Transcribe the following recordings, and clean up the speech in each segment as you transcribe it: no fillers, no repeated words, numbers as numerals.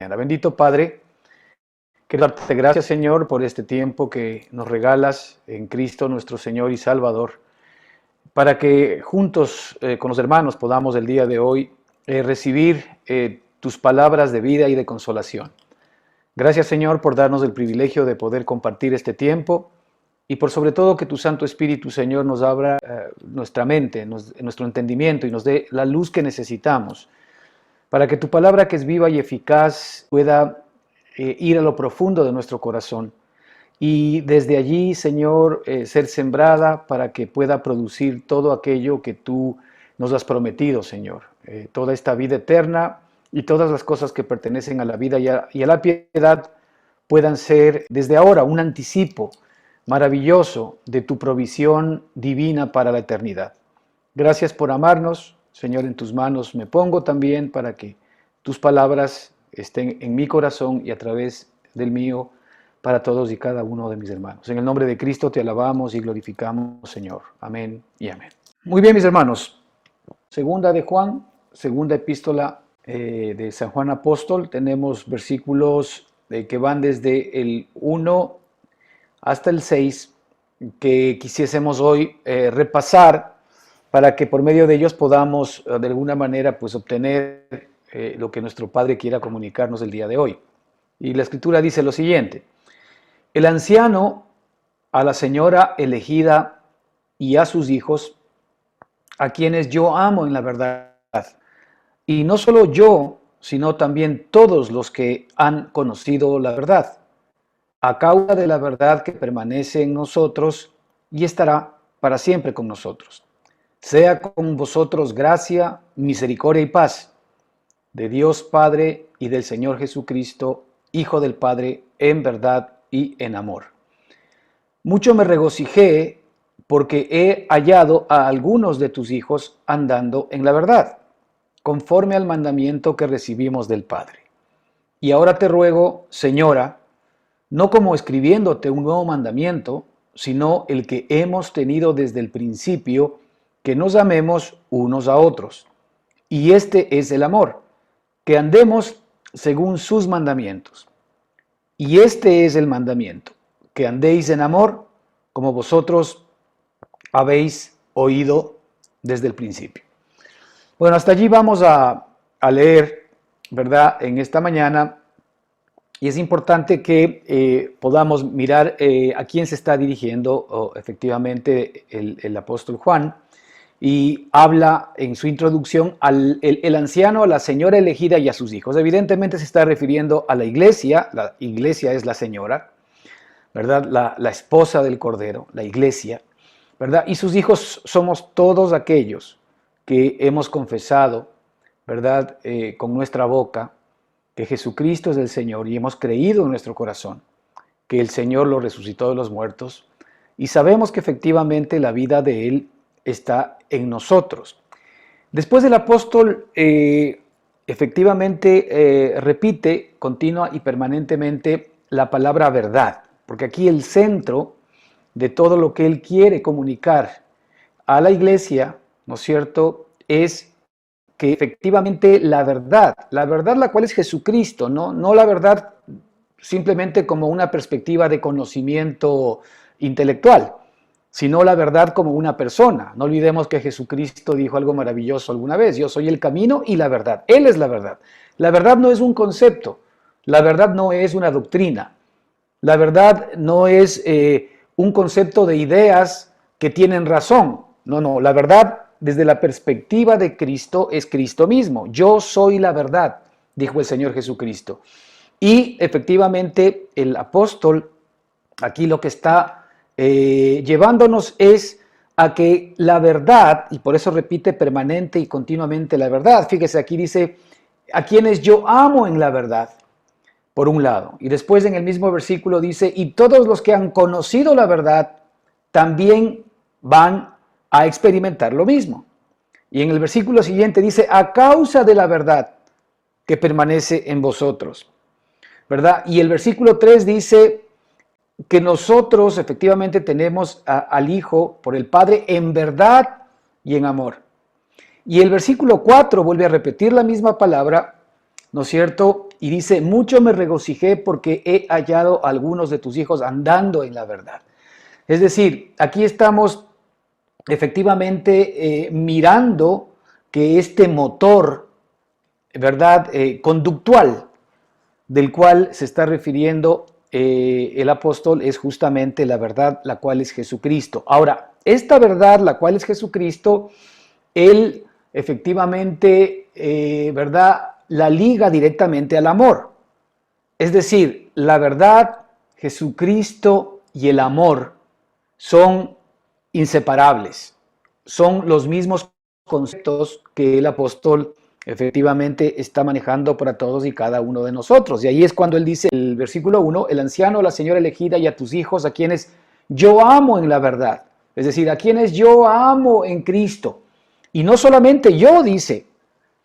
Bendito Padre, quiero darte gracias, Señor, por este tiempo que nos regalas en Cristo nuestro Señor y Salvador, para que juntos con los hermanos podamos el día de hoy recibir tus palabras de vida y de consolación. Gracias, Señor, por darnos el privilegio de poder compartir este tiempo y por sobre todo que tu Santo Espíritu, Señor, nos abra nuestra mente, nuestro entendimiento y nos dé la luz que necesitamos para que tu palabra, que es viva y eficaz, pueda ir a lo profundo de nuestro corazón y desde allí, Señor, ser sembrada para que pueda producir todo aquello que tú nos has prometido, Señor. Toda esta vida eterna y todas las cosas que pertenecen a la vida y a la piedad puedan ser desde ahora un anticipo maravilloso de tu provisión divina para la eternidad. Gracias por amarnos, Señor, en tus manos me pongo también para que tus palabras estén en mi corazón y a través del mío para todos y cada uno de mis hermanos. En el nombre de Cristo te alabamos y glorificamos, Señor. Amén y amén. Muy bien, mis hermanos. Segunda de Juan, segunda epístola de San Juan Apóstol. Tenemos versículos que van desde el 1 hasta el 6 que quisiésemos hoy repasar para que por medio de ellos podamos de alguna manera pues obtener lo que nuestro Padre quiera comunicarnos el día de hoy. Y la Escritura dice lo siguiente: el anciano a la señora elegida y a sus hijos, a quienes yo amo en la verdad, y no solo yo, sino también todos los que han conocido la verdad, a causa de la verdad que permanece en nosotros y estará para siempre con nosotros. Sea con vosotros gracia, misericordia y paz, de Dios Padre y del Señor Jesucristo, Hijo del Padre, en verdad y en amor. Mucho me regocijé porque he hallado a algunos de tus hijos andando en la verdad, conforme al mandamiento que recibimos del Padre. Y ahora te ruego, Señora, no como escribiéndote un nuevo mandamiento, sino el que hemos tenido desde el principio, que nos amemos unos a otros. Y este es el amor, que andemos según sus mandamientos. Y este es el mandamiento, que andéis en amor, como vosotros habéis oído desde el principio. Bueno, hasta allí vamos a leer, ¿verdad?, en esta mañana. Y es importante que podamos mirar a quién se está dirigiendo efectivamente el apóstol Juan. Y habla en su introducción el anciano, a la señora elegida y a sus hijos. Evidentemente se está refiriendo a la iglesia es la señora, ¿verdad? La esposa del Cordero, la iglesia, ¿verdad? Y sus hijos somos todos aquellos que hemos confesado, ¿verdad? Con nuestra boca, que Jesucristo es el Señor y hemos creído en nuestro corazón que el Señor lo resucitó de los muertos y sabemos que efectivamente la vida de Él está en nosotros. Después el apóstol efectivamente repite continua y permanentemente la palabra verdad, porque aquí el centro de todo lo que él quiere comunicar a la iglesia, ¿no es cierto?, es que efectivamente la verdad la cual es Jesucristo, no la verdad simplemente como una perspectiva de conocimiento intelectual, sino la verdad como una persona. No olvidemos que Jesucristo dijo algo maravilloso alguna vez: yo soy el camino y la verdad. Él es la verdad. La verdad no es un concepto, la verdad no es una doctrina, la verdad no es un concepto de ideas que tienen razón. No, la verdad desde la perspectiva de Cristo es Cristo mismo. Yo soy la verdad, dijo el Señor Jesucristo. Y efectivamente el apóstol aquí lo que está llevándonos es a que la verdad, y por eso repite permanente y continuamente la verdad. Fíjese, aquí dice: a quienes yo amo en la verdad, por un lado. Y después en el mismo versículo dice: y todos los que han conocido la verdad también van a experimentar lo mismo. Y en el versículo siguiente dice: a causa de la verdad que permanece en vosotros, ¿verdad? Y el versículo 3 dice que nosotros efectivamente tenemos al Hijo por el Padre en verdad y en amor. Y el versículo 4 vuelve a repetir la misma palabra, ¿no es cierto? y dice, mucho me regocijé porque he hallado a algunos de tus hijos andando en la verdad. Es decir, aquí estamos efectivamente mirando que este motor, ¿verdad? Conductual del cual se está refiriendo el apóstol es justamente la verdad, la cual es Jesucristo. Ahora, esta verdad, la cual es Jesucristo, él efectivamente, ¿verdad? La liga directamente al amor. Es decir, la verdad, Jesucristo y el amor son inseparables. Son los mismos conceptos que el apóstol efectivamente está manejando para todos y cada uno de nosotros. Y ahí es cuando él dice, el versículo 1, el anciano, la señora elegida y a tus hijos, a quienes yo amo en la verdad. Es decir, a quienes yo amo en Cristo. Y no solamente yo, dice,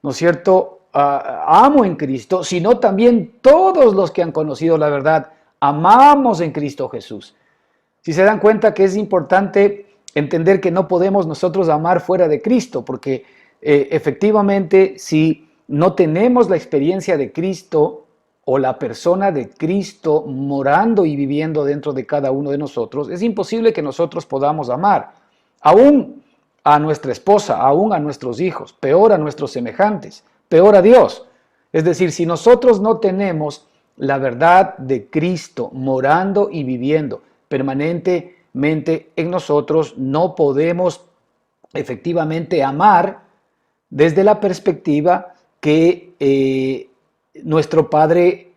¿no es cierto? Amo en Cristo, sino también todos los que han conocido la verdad, amamos en Cristo Jesús. Si se dan cuenta que es importante entender que no podemos nosotros amar fuera de Cristo, porque efectivamente si no tenemos la experiencia de Cristo o la persona de Cristo morando y viviendo dentro de cada uno de nosotros, es imposible que nosotros podamos amar, aún a nuestra esposa, aún a nuestros hijos, peor a nuestros semejantes, peor a Dios. Es decir, si nosotros no tenemos la verdad de Cristo morando y viviendo permanentemente en nosotros, no podemos efectivamente amar desde la perspectiva que nuestro Padre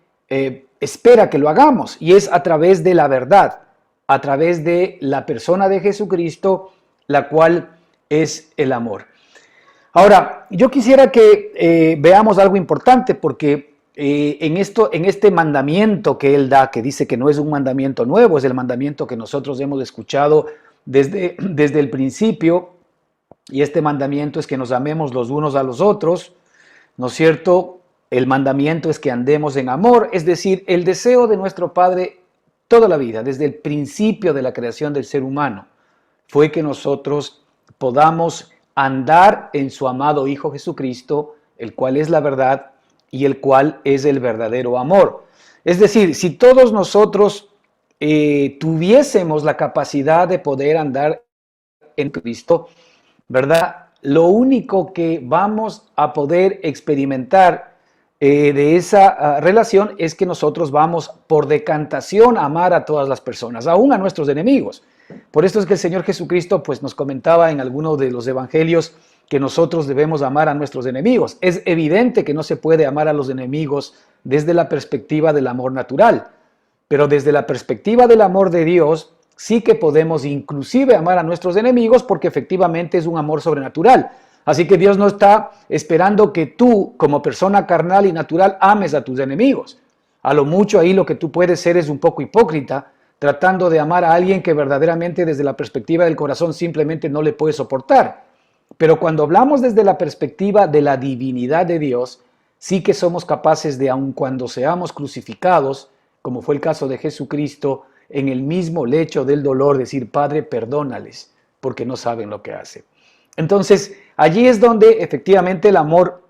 espera que lo hagamos, y es a través de la verdad, a través de la persona de Jesucristo, la cual es el amor. Ahora, yo quisiera que veamos algo importante, porque en este mandamiento que él da, que dice que no es un mandamiento nuevo, es el mandamiento que nosotros hemos escuchado desde el principio, y este mandamiento es que nos amemos los unos a los otros, ¿no es cierto? El mandamiento es que andemos en amor, es decir, el deseo de nuestro Padre toda la vida, desde el principio de la creación del ser humano, fue que nosotros podamos andar en su amado Hijo Jesucristo, el cual es la verdad y el cual es el verdadero amor. Es decir, si todos nosotros tuviésemos la capacidad de poder andar en Cristo, ¿verdad? Lo único que vamos a poder experimentar de esa relación es que nosotros vamos por decantación a amar a todas las personas, aún a nuestros enemigos. Por esto es que el Señor Jesucristo pues, nos comentaba en alguno de los evangelios que nosotros debemos amar a nuestros enemigos. Es evidente que no se puede amar a los enemigos desde la perspectiva del amor natural, pero desde la perspectiva del amor de Dios, sí que podemos inclusive amar a nuestros enemigos, porque efectivamente es un amor sobrenatural. Así que Dios no está esperando que tú, como persona carnal y natural, ames a tus enemigos. A lo mucho ahí lo que tú puedes ser es un poco hipócrita, tratando de amar a alguien que verdaderamente desde la perspectiva del corazón simplemente no le puede soportar. Pero cuando hablamos desde la perspectiva de la divinidad de Dios, sí que somos capaces de, aun cuando seamos crucificados, como fue el caso de Jesucristo, en el mismo lecho del dolor, decir, Padre, perdónales, porque no saben lo que hacen. Entonces, allí es donde efectivamente el amor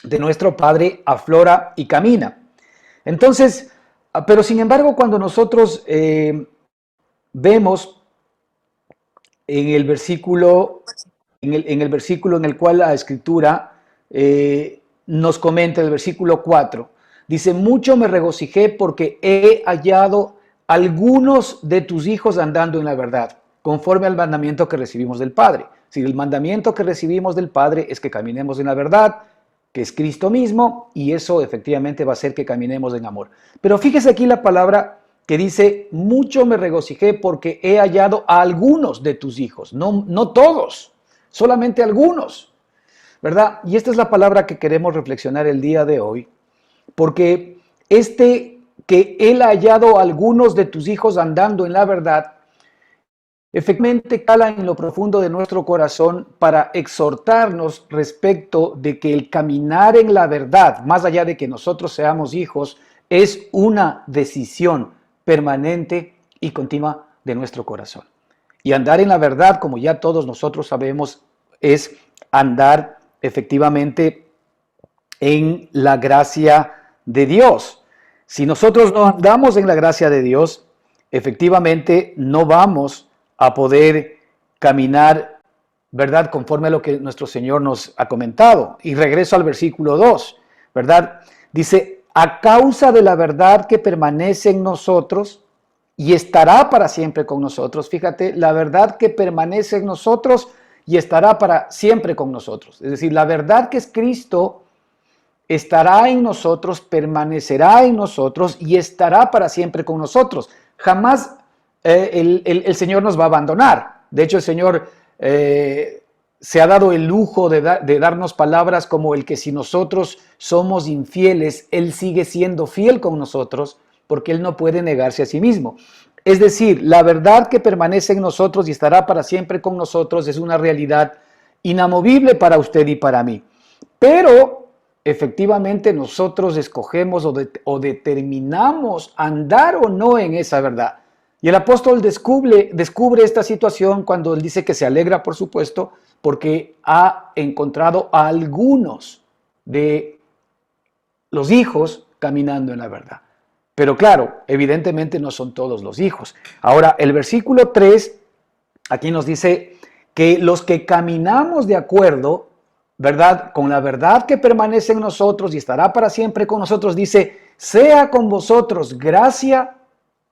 de nuestro Padre aflora y camina. Entonces, pero sin embargo, cuando nosotros vemos en el versículo en el cual la Escritura nos comenta, el versículo 4, dice, mucho me regocijé porque he hallado algunos de tus hijos andando en la verdad, conforme al mandamiento que recibimos del Padre. Si el mandamiento que recibimos del Padre es que caminemos en la verdad, que es Cristo mismo, y eso efectivamente va a hacer que caminemos en amor. Pero fíjese aquí la palabra que dice, mucho me regocijé porque he hallado a algunos de tus hijos, no todos, solamente algunos, ¿verdad? Y esta es la palabra que queremos reflexionar el día de hoy, porque que él ha hallado a algunos de tus hijos andando en la verdad, efectivamente cala en lo profundo de nuestro corazón para exhortarnos respecto de que el caminar en la verdad, más allá de que nosotros seamos hijos, es una decisión permanente y continua de nuestro corazón. Y andar en la verdad, como ya todos nosotros sabemos, es andar efectivamente en la gracia de Dios. Si nosotros no andamos en la gracia de Dios, efectivamente no vamos a poder caminar, ¿verdad?, conforme a lo que nuestro Señor nos ha comentado. Y regreso al versículo 2, ¿verdad? Dice, a causa de la verdad que permanece en nosotros y estará para siempre con nosotros. Fíjate, la verdad que permanece en nosotros y estará para siempre con nosotros. Es decir, la verdad que es Cristo estará en nosotros, permanecerá en nosotros y estará para siempre con nosotros. Jamás el Señor nos va a abandonar. De hecho, el Señor se ha dado el lujo de darnos palabras como el que si nosotros somos infieles, Él sigue siendo fiel con nosotros porque Él no puede negarse a sí mismo. Es decir, la verdad que permanece en nosotros y estará para siempre con nosotros es una realidad inamovible para usted y para mí. Pero efectivamente nosotros escogemos o determinamos andar o no en esa verdad. Y el apóstol descubre esta situación cuando él dice que se alegra, por supuesto, porque ha encontrado a algunos de los hijos caminando en la verdad. Pero claro, evidentemente no son todos los hijos. Ahora, el versículo 3, aquí nos dice que los que caminamos de acuerdo, ¿verdad?, con la verdad que permanece en nosotros y estará para siempre con nosotros, dice, sea con vosotros gracia,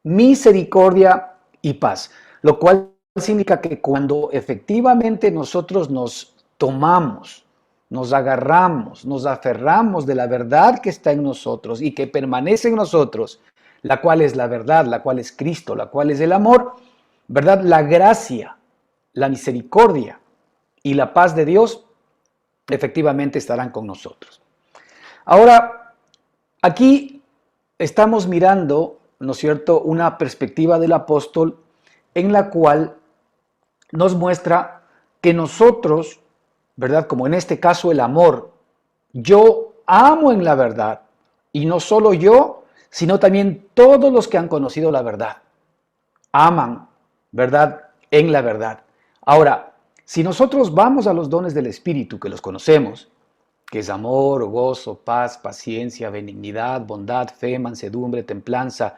misericordia y paz. Lo cual significa que cuando efectivamente nosotros nos tomamos, nos agarramos, nos aferramos de la verdad que está en nosotros y que permanece en nosotros, la cual es la verdad, la cual es Cristo, la cual es el amor, ¿verdad? La gracia, la misericordia y la paz de Dios efectivamente estarán con nosotros. Ahora, aquí estamos mirando, ¿no es cierto?, una perspectiva del apóstol en la cual nos muestra que nosotros, ¿verdad?, como en este caso el amor, yo amo en la verdad, y no solo yo, sino también todos los que han conocido la verdad, aman, ¿verdad?, en la verdad. Ahora, si nosotros vamos a los dones del Espíritu, que los conocemos, que es amor, gozo, paz, paciencia, benignidad, bondad, fe, mansedumbre, templanza,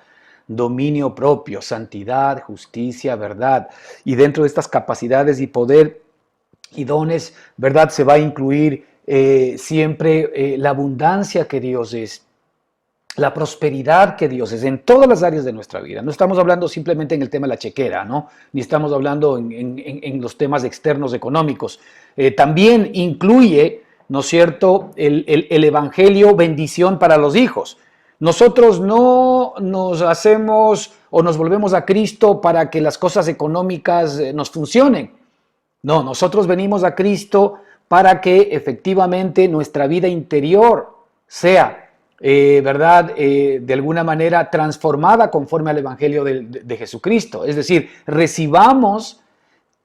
dominio propio, santidad, justicia, verdad. Y dentro de estas capacidades y poder y dones, ¿verdad?, se va a incluir siempre la abundancia que Dios es, la prosperidad que Dios es en todas las áreas de nuestra vida. No estamos hablando simplemente en el tema de la chequera, ¿no?, ni estamos hablando en los temas externos económicos. También incluye, ¿no es cierto?, el evangelio, bendición para los hijos. Nosotros no nos hacemos o nos volvemos a Cristo para que las cosas económicas nos funcionen. No, nosotros venimos a Cristo para que efectivamente nuestra vida interior sea, ¿verdad?, de alguna manera transformada conforme al Evangelio de Jesucristo. Es decir, recibamos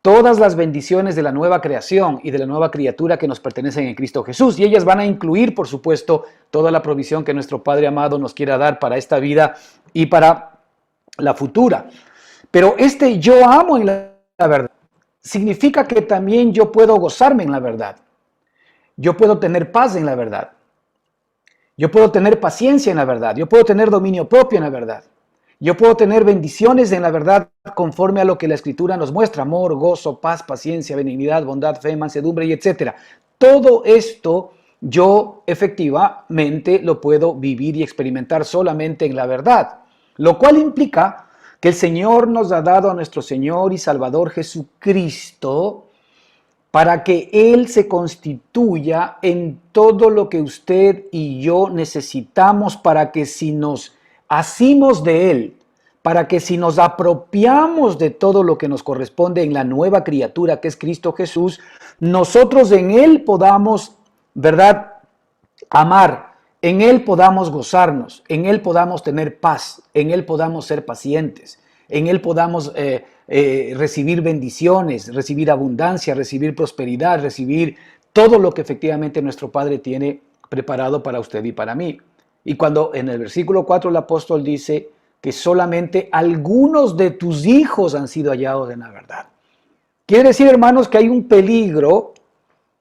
todas las bendiciones de la nueva creación y de la nueva criatura que nos pertenecen en Cristo Jesús. Y ellas van a incluir, por supuesto, toda la provisión que nuestro Padre amado nos quiera dar para esta vida y para la futura. Pero yo amo en la verdad significa que también yo puedo gozarme en la verdad. Yo puedo tener paz en la verdad. Yo puedo tener paciencia en la verdad. Yo puedo tener dominio propio en la verdad. Yo puedo tener bendiciones en la verdad conforme a lo que la Escritura nos muestra: amor, gozo, paz, paciencia, benignidad, bondad, fe, mansedumbre y etcétera. Todo esto yo efectivamente lo puedo vivir y experimentar solamente en la verdad, lo cual implica que el Señor nos ha dado a nuestro Señor y Salvador Jesucristo para que Él se constituya en todo lo que usted y yo necesitamos, para que si nos asimos de Él, para que si nos apropiamos de todo lo que nos corresponde en la nueva criatura que es Cristo Jesús, nosotros en Él podamos, ¿verdad?, amar, en Él podamos gozarnos, en Él podamos tener paz, en Él podamos ser pacientes, en Él podamos recibir bendiciones, recibir abundancia, recibir prosperidad, recibir todo lo que efectivamente nuestro Padre tiene preparado para usted y para mí. Y cuando en el versículo 4 el apóstol dice que solamente algunos de tus hijos han sido hallados en la verdad, quiere decir, hermanos, que hay un peligro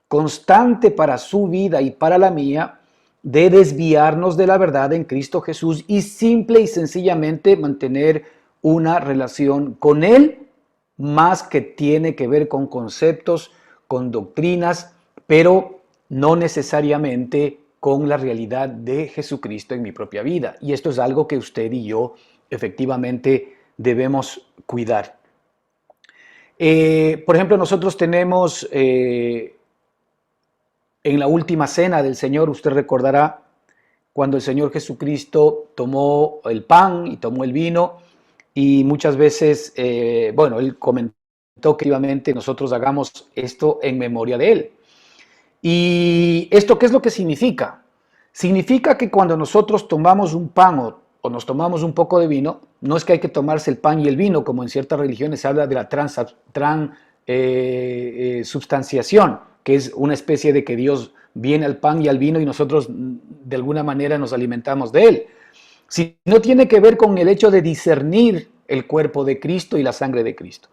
constante para su vida y para la mía, de desviarnos de la verdad en Cristo Jesús y simple y sencillamente mantener una relación con Él, más que tiene que ver con conceptos, con doctrinas, pero no necesariamente con la realidad de Jesucristo en mi propia vida. Y esto es algo que usted y yo efectivamente debemos cuidar. Por ejemplo, nosotros tenemos en la última cena del Señor, usted recordará, cuando el Señor Jesucristo tomó el pan y tomó el vino, y muchas veces, bueno, Él comentó que efectivamente nosotros hagamos esto en memoria de Él. ¿Y esto qué es lo que significa? Significa que cuando nosotros tomamos un pan o nos tomamos un poco de vino, no es que hay que tomarse el pan y el vino, como en ciertas religiones se habla de la transubstanciación, que es una especie de que Dios viene al pan y al vino y nosotros de alguna manera nos alimentamos de él. Si no tiene que ver con el hecho de discernir el cuerpo de Cristo y la sangre de Cristo.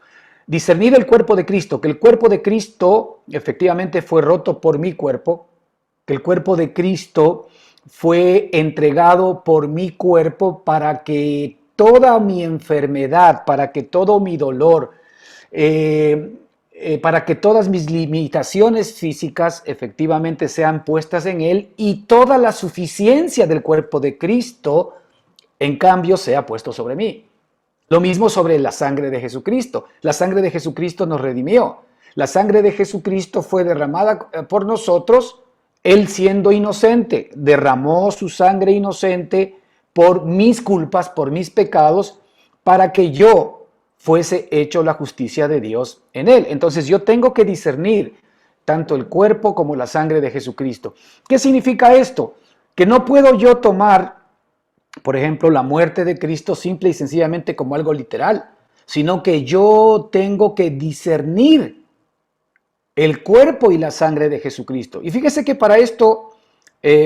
Discernir el cuerpo de Cristo, que el cuerpo de Cristo efectivamente fue roto por mi cuerpo, que el cuerpo de Cristo fue entregado por mi cuerpo para que toda mi enfermedad, para que todo mi dolor, para que todas mis limitaciones físicas efectivamente sean puestas en Él y toda la suficiencia del cuerpo de Cristo, en cambio, sea puesto sobre mí. Lo mismo sobre la sangre de Jesucristo. La sangre de Jesucristo nos redimió. La sangre de Jesucristo fue derramada por nosotros. Él siendo inocente, derramó su sangre inocente por mis culpas, por mis pecados, para que yo fuese hecho la justicia de Dios en él. Entonces yo tengo que discernir tanto el cuerpo como la sangre de Jesucristo. ¿Qué significa esto? Que no puedo yo tomar, por ejemplo, la muerte de Cristo simple y sencillamente como algo literal, sino que yo tengo que discernir el cuerpo y la sangre de Jesucristo. Y fíjese que para esto,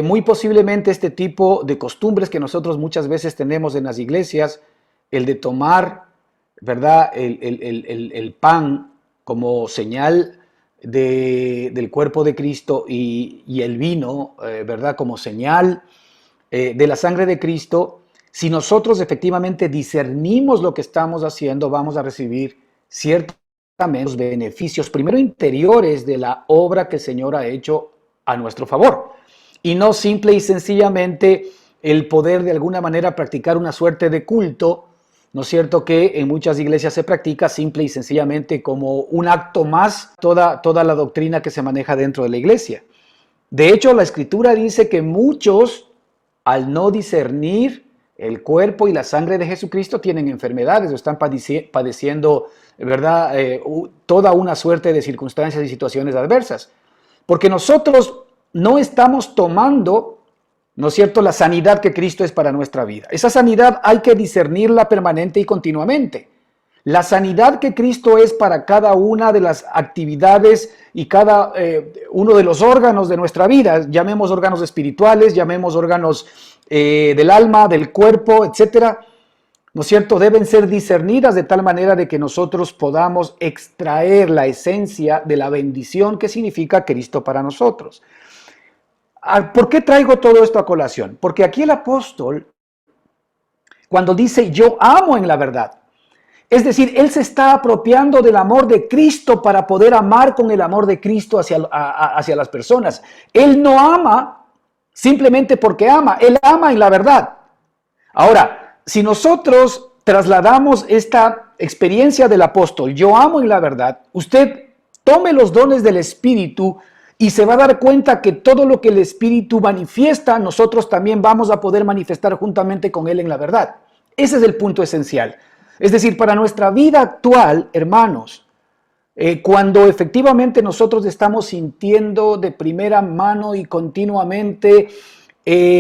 muy posiblemente este tipo de costumbres que nosotros muchas veces tenemos en las iglesias, el de tomar, ¿verdad?, el pan como señal del cuerpo de Cristo y el vino, ¿verdad?, como señal de la sangre de Cristo, si nosotros efectivamente discernimos lo que estamos haciendo, vamos a recibir ciertamente los beneficios, primero interiores de la obra que el Señor ha hecho a nuestro favor, y no simple y sencillamente el poder de alguna manera practicar una suerte de culto, ¿no es cierto?, que en muchas iglesias se practica simple y sencillamente como un acto más, toda la doctrina que se maneja dentro de la iglesia. De hecho, la Escritura dice que muchos, al no discernir el cuerpo y la sangre de Jesucristo, tienen enfermedades o están padeciendo, ¿verdad?, toda una suerte de circunstancias y situaciones adversas. Porque nosotros no estamos tomando, ¿no es cierto?, la sanidad que Cristo es para nuestra vida. Esa sanidad hay que discernirla permanente y continuamente. La sanidad que Cristo es para cada una de las actividades y cada uno de los órganos de nuestra vida, llamemos órganos espirituales, llamemos órganos del alma, del cuerpo, etcétera, ¿no es cierto?, deben ser discernidas de tal manera de que nosotros podamos extraer la esencia de la bendición que significa Cristo para nosotros. ¿Por qué traigo todo esto a colación? Porque aquí el apóstol, cuando dice yo amo en la verdad, es decir, él se está apropiando del amor de Cristo para poder amar con el amor de Cristo hacia las personas. Él no ama simplemente porque ama, él ama en la verdad. Ahora, si nosotros trasladamos esta experiencia del apóstol, yo amo en la verdad, usted tome los dones del Espíritu y se va a dar cuenta que todo lo que el Espíritu manifiesta, nosotros también vamos a poder manifestar juntamente con él en la verdad. Ese es el punto esencial. Es decir, para nuestra vida actual, hermanos, cuando efectivamente nosotros estamos sintiendo de primera mano y continuamente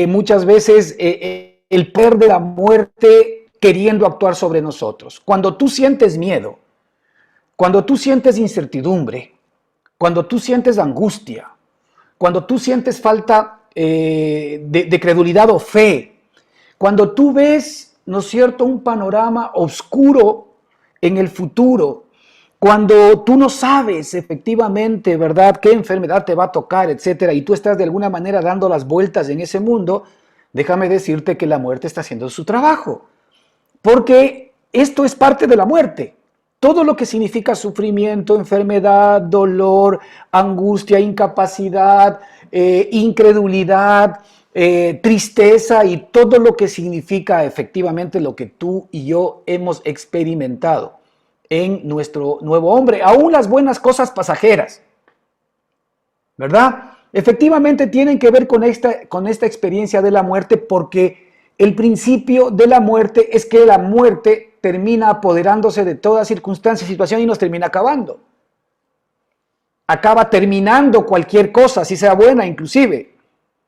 muchas veces el poder de la muerte queriendo actuar sobre nosotros, cuando tú sientes miedo, cuando tú sientes incertidumbre, cuando tú sientes angustia, cuando tú sientes falta de credulidad o fe, cuando tú ves, ¿no es cierto?, un panorama oscuro en el futuro, cuando tú no sabes efectivamente, ¿verdad?, qué enfermedad te va a tocar, etcétera, y tú estás de alguna manera dando las vueltas en ese mundo, déjame decirte que la muerte está haciendo su trabajo. Porque esto es parte de la muerte. Todo lo que significa sufrimiento, enfermedad, dolor, angustia, incapacidad, incredulidad, tristeza y todo lo que significa efectivamente lo que tú y yo hemos experimentado en nuestro nuevo hombre, aún las buenas cosas pasajeras, ¿verdad? Efectivamente tienen que ver con esta experiencia de la muerte, porque el principio de la muerte es que la muerte termina apoderándose de toda circunstancia y situación y nos termina acabando. Acaba terminando cualquier cosa, así sea buena inclusive,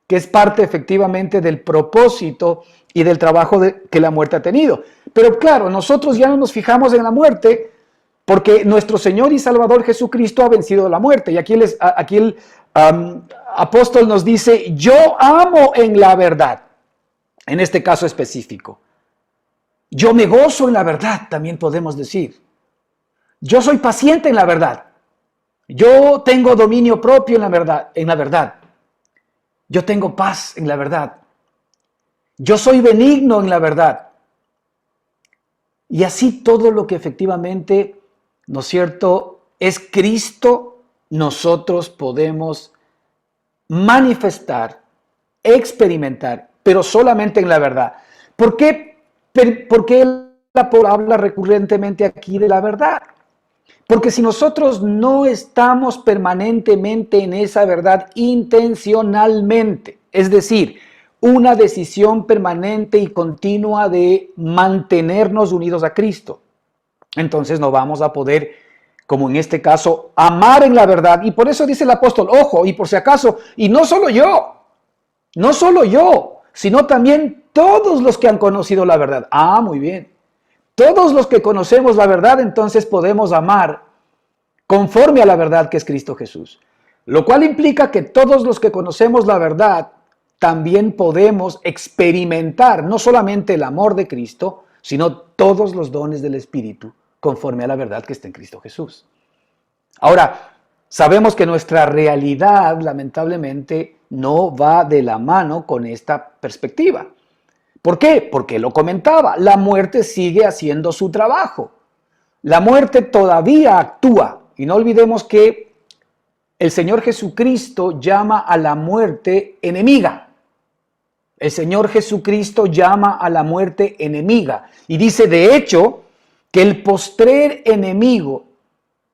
que es parte efectivamente del propósito y del trabajo que la muerte ha tenido. Pero claro, nosotros ya no nos fijamos en la muerte porque nuestro Señor y Salvador Jesucristo ha vencido la muerte. Y aquí el apóstol nos dice, yo amo en la verdad, en este caso específico. Yo me gozo en la verdad, también podemos decir. Yo soy paciente en la verdad. Yo tengo dominio propio en la verdad. Yo tengo paz en la verdad. Yo soy benigno en la verdad. Y así todo lo que efectivamente, ¿no es cierto?, es Cristo, nosotros podemos manifestar, experimentar, pero solamente en la verdad. ¿Por qué él habla recurrentemente aquí de la verdad? Porque si nosotros no estamos permanentemente en esa verdad intencionalmente, es decir, una decisión permanente y continua de mantenernos unidos a Cristo, entonces no vamos a poder, como en este caso, amar en la verdad. Y por eso dice el apóstol, ojo, y por si acaso, y no solo yo, sino también todos los que han conocido la verdad. Ah, muy bien. Todos los que conocemos la verdad, entonces podemos amar conforme a la verdad que es Cristo Jesús. Lo cual implica que todos los que conocemos la verdad, también podemos experimentar no solamente el amor de Cristo, sino todos los dones del Espíritu, conforme a la verdad que está en Cristo Jesús. Ahora, sabemos que nuestra realidad, lamentablemente, no va de la mano con esta perspectiva. ¿Por qué? Porque lo comentaba, la muerte sigue haciendo su trabajo. La muerte todavía actúa. Y no olvidemos que el Señor Jesucristo llama a la muerte enemiga. El Señor Jesucristo llama a la muerte enemiga. Y dice, de hecho, que el postrer enemigo,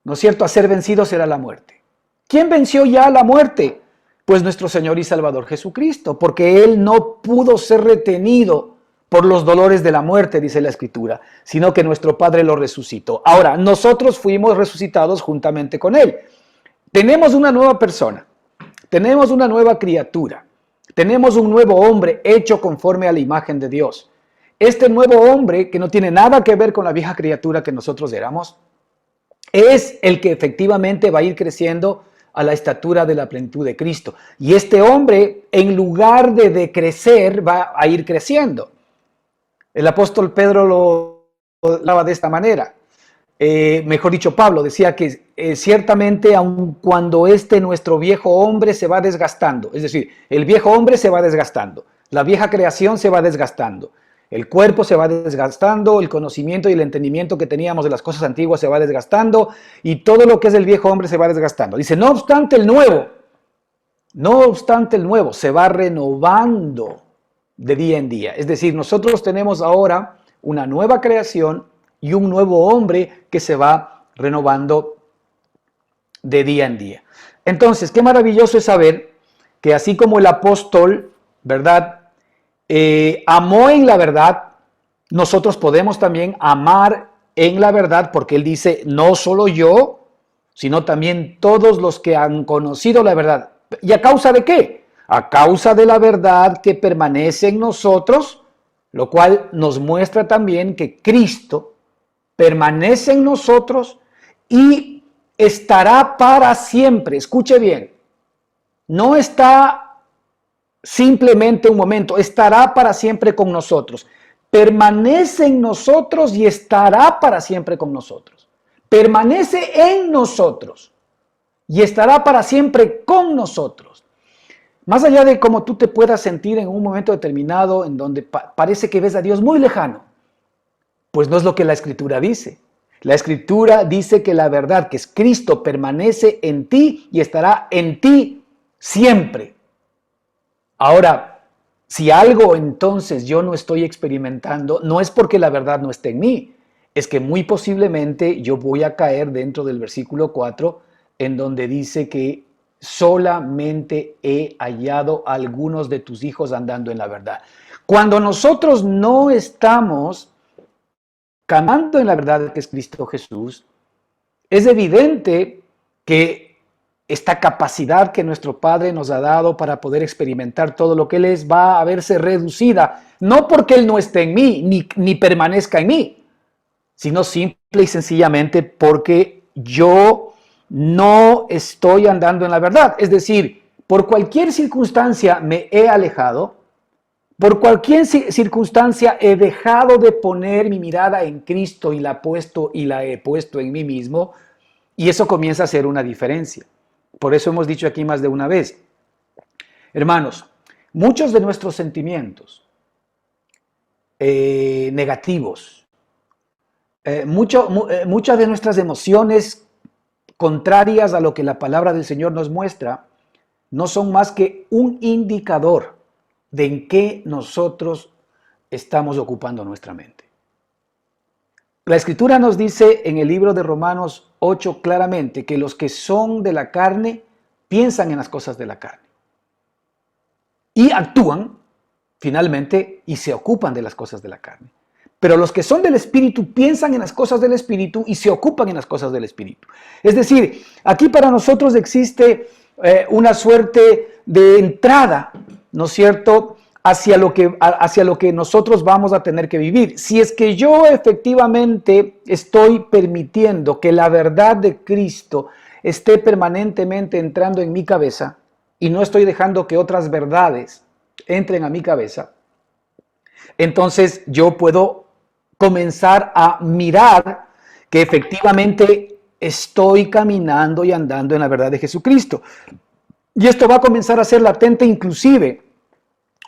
¿no es cierto?, a ser vencido será la muerte. ¿Quién venció ya a la muerte? Pues nuestro Señor y Salvador Jesucristo, porque Él no pudo ser retenido por los dolores de la muerte, dice la Escritura, sino que nuestro Padre lo resucitó. Ahora, nosotros fuimos resucitados juntamente con Él. Tenemos una nueva persona, tenemos una nueva criatura, tenemos un nuevo hombre hecho conforme a la imagen de Dios. Este nuevo hombre, que no tiene nada que ver con la vieja criatura que nosotros éramos, es el que efectivamente va a ir creciendo a la estatura de la plenitud de Cristo. Y este hombre, en lugar de decrecer, va a ir creciendo. El apóstol Pedro lo hablaba de esta manera. Mejor dicho, Pablo decía que ciertamente aun cuando nuestro viejo hombre se va desgastando, es decir, el viejo hombre se va desgastando, la vieja creación se va desgastando, el cuerpo se va desgastando, el conocimiento y el entendimiento que teníamos de las cosas antiguas se va desgastando y todo lo que es del viejo hombre se va desgastando. Dice, no obstante el nuevo se va renovando de día en día. Es decir, nosotros tenemos ahora una nueva creación y un nuevo hombre que se va renovando de día en día. Entonces, qué maravilloso es saber que así como el apóstol, ¿verdad?, amó en la verdad, nosotros podemos también amar en la verdad, porque él dice, no solo yo, sino también todos los que han conocido la verdad. ¿Y a causa de qué? A causa de la verdad que permanece en nosotros, lo cual nos muestra también que Cristo permanece en nosotros y estará para siempre. Escuche bien, no está simplemente un momento, estará para siempre con nosotros. Permanece en nosotros y estará para siempre con nosotros. permanece en nosotros y estará para siempre con nosotros. Más allá de cómo tú te puedas sentir en un momento determinado en donde parece que ves a Dios muy lejano, pues no es lo que la Escritura dice. La Escritura dice que la verdad, que es Cristo, permanece en ti y estará en ti siempre. Ahora, si algo entonces yo no estoy experimentando, no es porque la verdad no esté en mí, es que muy posiblemente yo voy a caer dentro del versículo 4, en donde dice que solamente he hallado a algunos de tus hijos andando en la verdad. Cuando nosotros no estamos caminando en la verdad que es Cristo Jesús, es evidente que esta capacidad que nuestro Padre nos ha dado para poder experimentar todo lo que Él es va a verse reducida, no porque Él no esté en mí, ni permanezca en mí, sino simple y sencillamente porque yo no estoy andando en la verdad. Es decir, por cualquier circunstancia me he alejado, por cualquier circunstancia he dejado de poner mi mirada en Cristo y la he puesto en mí mismo, y eso comienza a hacer una diferencia. Por eso hemos dicho aquí más de una vez, hermanos, muchos de nuestros sentimientos negativos, muchas de nuestras emociones contrarias a lo que la palabra del Señor nos muestra, no son más que un indicador de en qué nosotros estamos ocupando nuestra mente. La Escritura nos dice en el libro de Romanos 8 claramente que los que son de la carne piensan en las cosas de la carne y actúan finalmente y se ocupan de las cosas de la carne. Pero los que son del Espíritu piensan en las cosas del Espíritu y se ocupan en las cosas del Espíritu. Es decir, aquí para nosotros existe una suerte de entrada, ¿no es cierto?, hacia lo que nosotros vamos a tener que vivir. Si es que yo efectivamente estoy permitiendo que la verdad de Cristo esté permanentemente entrando en mi cabeza y no estoy dejando que otras verdades entren a mi cabeza, entonces yo puedo comenzar a mirar que efectivamente estoy caminando y andando en la verdad de Jesucristo. Y esto va a comenzar a ser latente inclusive,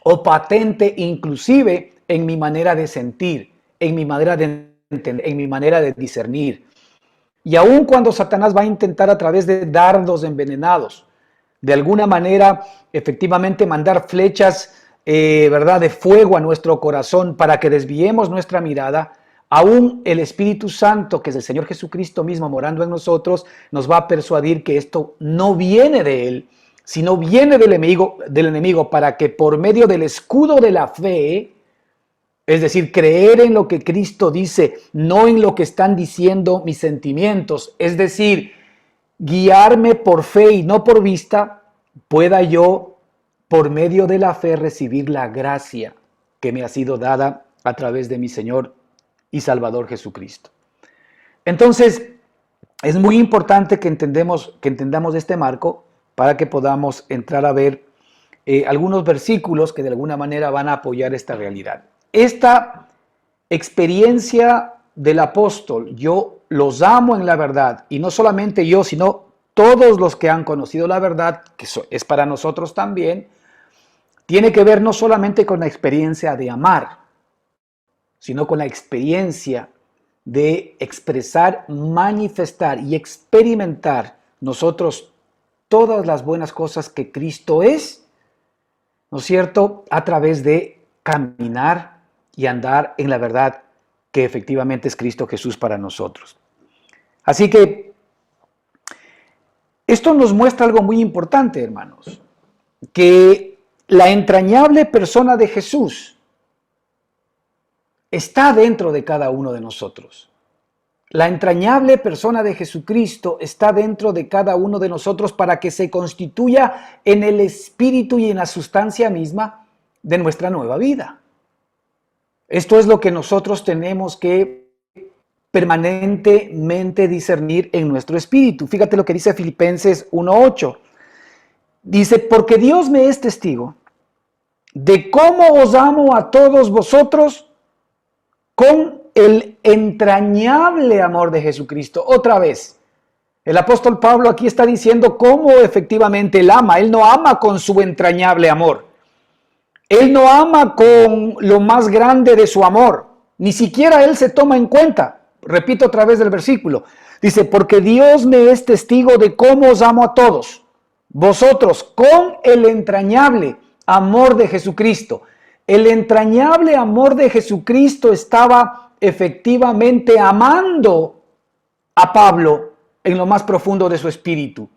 o patente inclusive en mi manera de sentir, en mi manera de entender, en mi manera de discernir. Y aun cuando Satanás va a intentar a través de dardos envenenados, de alguna manera efectivamente mandar flechas, ¿verdad?, de fuego a nuestro corazón para que desviemos nuestra mirada, aún el Espíritu Santo, que es el Señor Jesucristo mismo morando en nosotros, nos va a persuadir que esto no viene de Él, sino viene del enemigo para que por medio del escudo de la fe, es decir, creer en lo que Cristo dice, no en lo que están diciendo mis sentimientos, es decir, guiarme por fe y no por vista, pueda yo, por medio de la fe, recibir la gracia que me ha sido dada a través de mi Señor y Salvador Jesucristo. Entonces, es muy importante que entendamos este marco para que podamos entrar a ver algunos versículos que de alguna manera van a apoyar esta realidad. Esta experiencia del apóstol, yo los amo en la verdad, y no solamente yo, sino todos los que han conocido la verdad, que es para nosotros también, tiene que ver no solamente con la experiencia de amar, sino con la experiencia de expresar, manifestar y experimentar nosotros todas las buenas cosas que Cristo es, ¿no es cierto?, a través de caminar y andar en la verdad que efectivamente es Cristo Jesús para nosotros. Así que esto nos muestra algo muy importante, hermanos, que la entrañable persona de Jesús está dentro de cada uno de nosotros. La entrañable persona de Jesucristo está dentro de cada uno de nosotros para que se constituya en el espíritu y en la sustancia misma de nuestra nueva vida. Esto es lo que nosotros tenemos que permanentemente discernir en nuestro espíritu. Fíjate lo que dice Filipenses 1:8. Dice, porque Dios me es testigo de cómo os amo a todos vosotros con el entrañable amor de Jesucristo. Otra vez, el apóstol Pablo aquí está diciendo cómo efectivamente Él ama. Él no ama con su entrañable amor. Él no ama con lo más grande de su amor. Ni siquiera Él se toma en cuenta. Repito otra vez del versículo. Dice, porque Dios me es testigo de cómo os amo a todos, vosotros, con el entrañable amor de Jesucristo. El entrañable amor de Jesucristo estaba efectivamente amando a Pablo en lo más profundo de su espíritu.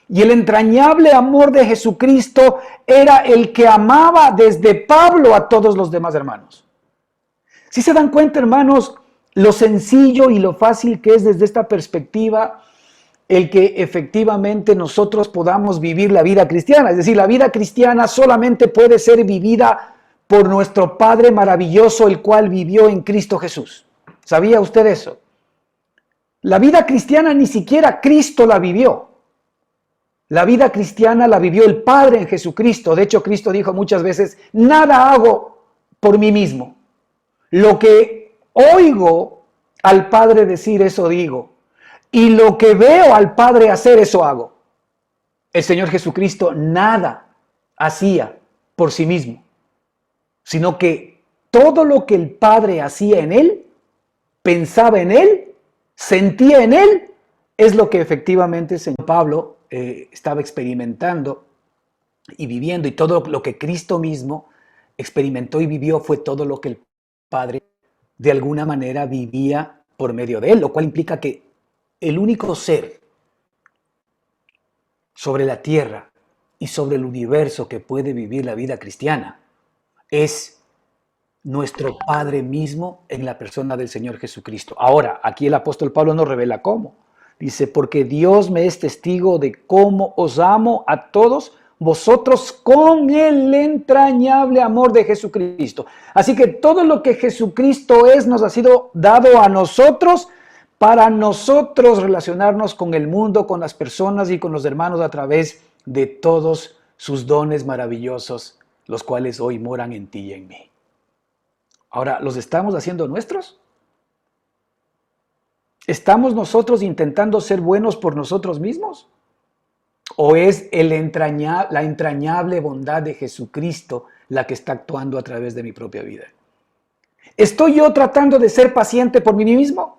Y el entrañable amor de Jesucristo era el que amaba desde Pablo a todos los demás hermanos. Si se dan cuenta, hermanos, lo sencillo y lo fácil que es desde esta perspectiva el que efectivamente nosotros podamos vivir la vida cristiana. Es decir, la vida cristiana solamente puede ser vivida por nuestro Padre maravilloso, el cual vivió en Cristo Jesús. ¿Sabía usted eso? La vida cristiana ni siquiera Cristo la vivió. La vida cristiana la vivió el Padre en Jesucristo. De hecho, Cristo dijo muchas veces, nada hago por mí mismo. Lo que oigo al Padre decir, eso digo. Y lo que veo al Padre hacer, eso hago. El Señor Jesucristo nada hacía por sí mismo, sino que todo lo que el Padre hacía en Él, pensaba en Él, sentía en Él, es lo que efectivamente el Señor Pablo estaba experimentando y viviendo. Y todo lo que Cristo mismo experimentó y vivió fue todo lo que el Padre de alguna manera vivía por medio de Él, lo cual implica que el único ser sobre la tierra y sobre el universo que puede vivir la vida cristiana es nuestro Padre mismo en la persona del Señor Jesucristo. Ahora, aquí el apóstol Pablo nos revela cómo. Dice, porque Dios me es testigo de cómo os amo a todos vosotros con el entrañable amor de Jesucristo. Así que todo lo que Jesucristo es nos ha sido dado a nosotros para nosotros relacionarnos con el mundo, con las personas y con los hermanos a través de todos sus dones maravillosos, los cuales hoy moran en ti y en mí. Ahora, ¿los estamos haciendo nuestros? ¿Estamos nosotros intentando ser buenos por nosotros mismos? ¿O es la entrañable bondad de Jesucristo la que está actuando a través de mi propia vida? ¿Estoy yo tratando de ser paciente por mí mismo?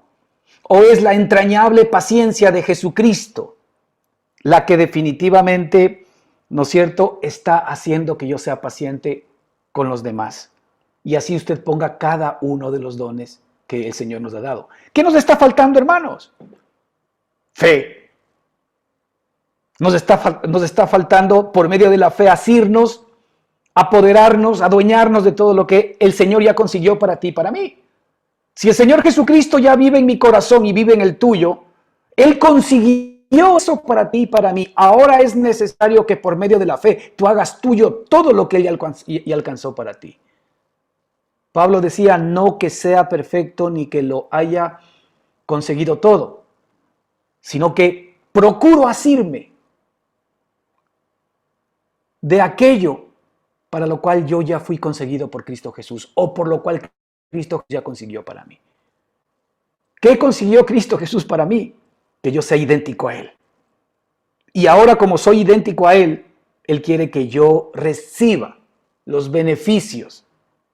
¿O es la entrañable paciencia de Jesucristo la que definitivamente, ¿no es cierto?, está haciendo que yo sea paciente con los demás? Y así usted ponga cada uno de los dones que el Señor nos ha dado. ¿Qué nos está faltando, hermanos? Fe. Nos está faltando por medio de la fe asirnos, apoderarnos, adueñarnos de todo lo que el Señor ya consiguió para ti y para mí. Si el Señor Jesucristo ya vive en mi corazón y vive en el tuyo, Él consiguió eso para ti y para mí. Ahora es necesario que por medio de la fe tú hagas tuyo todo lo que Él ya alcanzó para ti. Pablo decía, no que sea perfecto ni que lo haya conseguido todo, sino que procuro asirme de aquello para lo cual yo ya fui conseguido por Cristo Jesús, o por lo cual Cristo ya consiguió para mí. ¿Qué consiguió Cristo Jesús para mí? Que yo sea idéntico a Él. Y ahora, como soy idéntico a Él, Él quiere que yo reciba los beneficios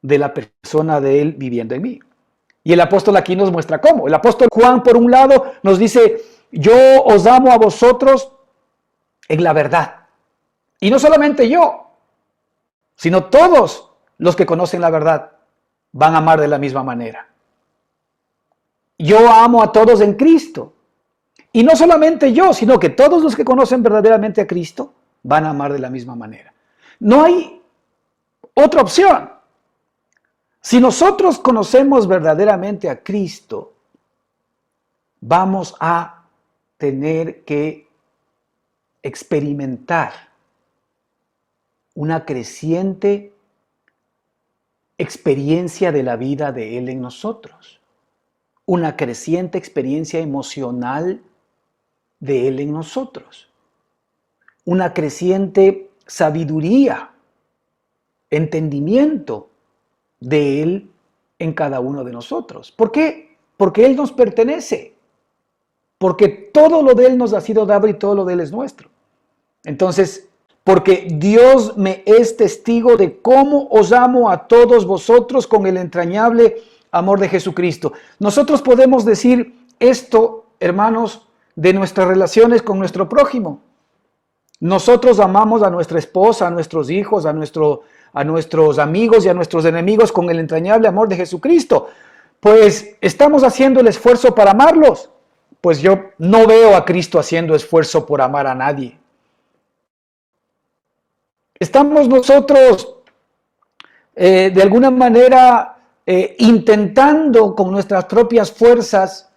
de la persona de Él viviendo en mí. Y el apóstol aquí nos muestra cómo. El apóstol Juan, por un lado, nos dice, yo os amo a vosotros en la verdad. Y no solamente yo, sino todos los que conocen la verdad van a amar de la misma manera. Yo amo a todos en Cristo. Y no solamente yo, sino que todos los que conocen verdaderamente a Cristo van a amar de la misma manera. No hay otra opción. Si nosotros conocemos verdaderamente a Cristo, vamos a tener que experimentar una creciente experiencia de la vida de Él en nosotros, una creciente experiencia emocional de Él en nosotros, una creciente sabiduría, entendimiento de Él en cada uno de nosotros. ¿Por qué? Porque Él nos pertenece. Porque todo lo de Él nos ha sido dado y todo lo de Él es nuestro. Entonces, porque Dios me es testigo de cómo os amo a todos vosotros con el entrañable amor de Jesucristo. Nosotros podemos decir esto, hermanos, de nuestras relaciones con nuestro prójimo. Nosotros amamos a nuestra esposa, a nuestros hijos, a nuestros amigos y a nuestros enemigos con el entrañable amor de Jesucristo. Pues estamos haciendo el esfuerzo para amarlos. Pues yo no veo a Cristo haciendo esfuerzo por amar a nadie. Estamos nosotros de alguna manera intentando con nuestras propias fuerzas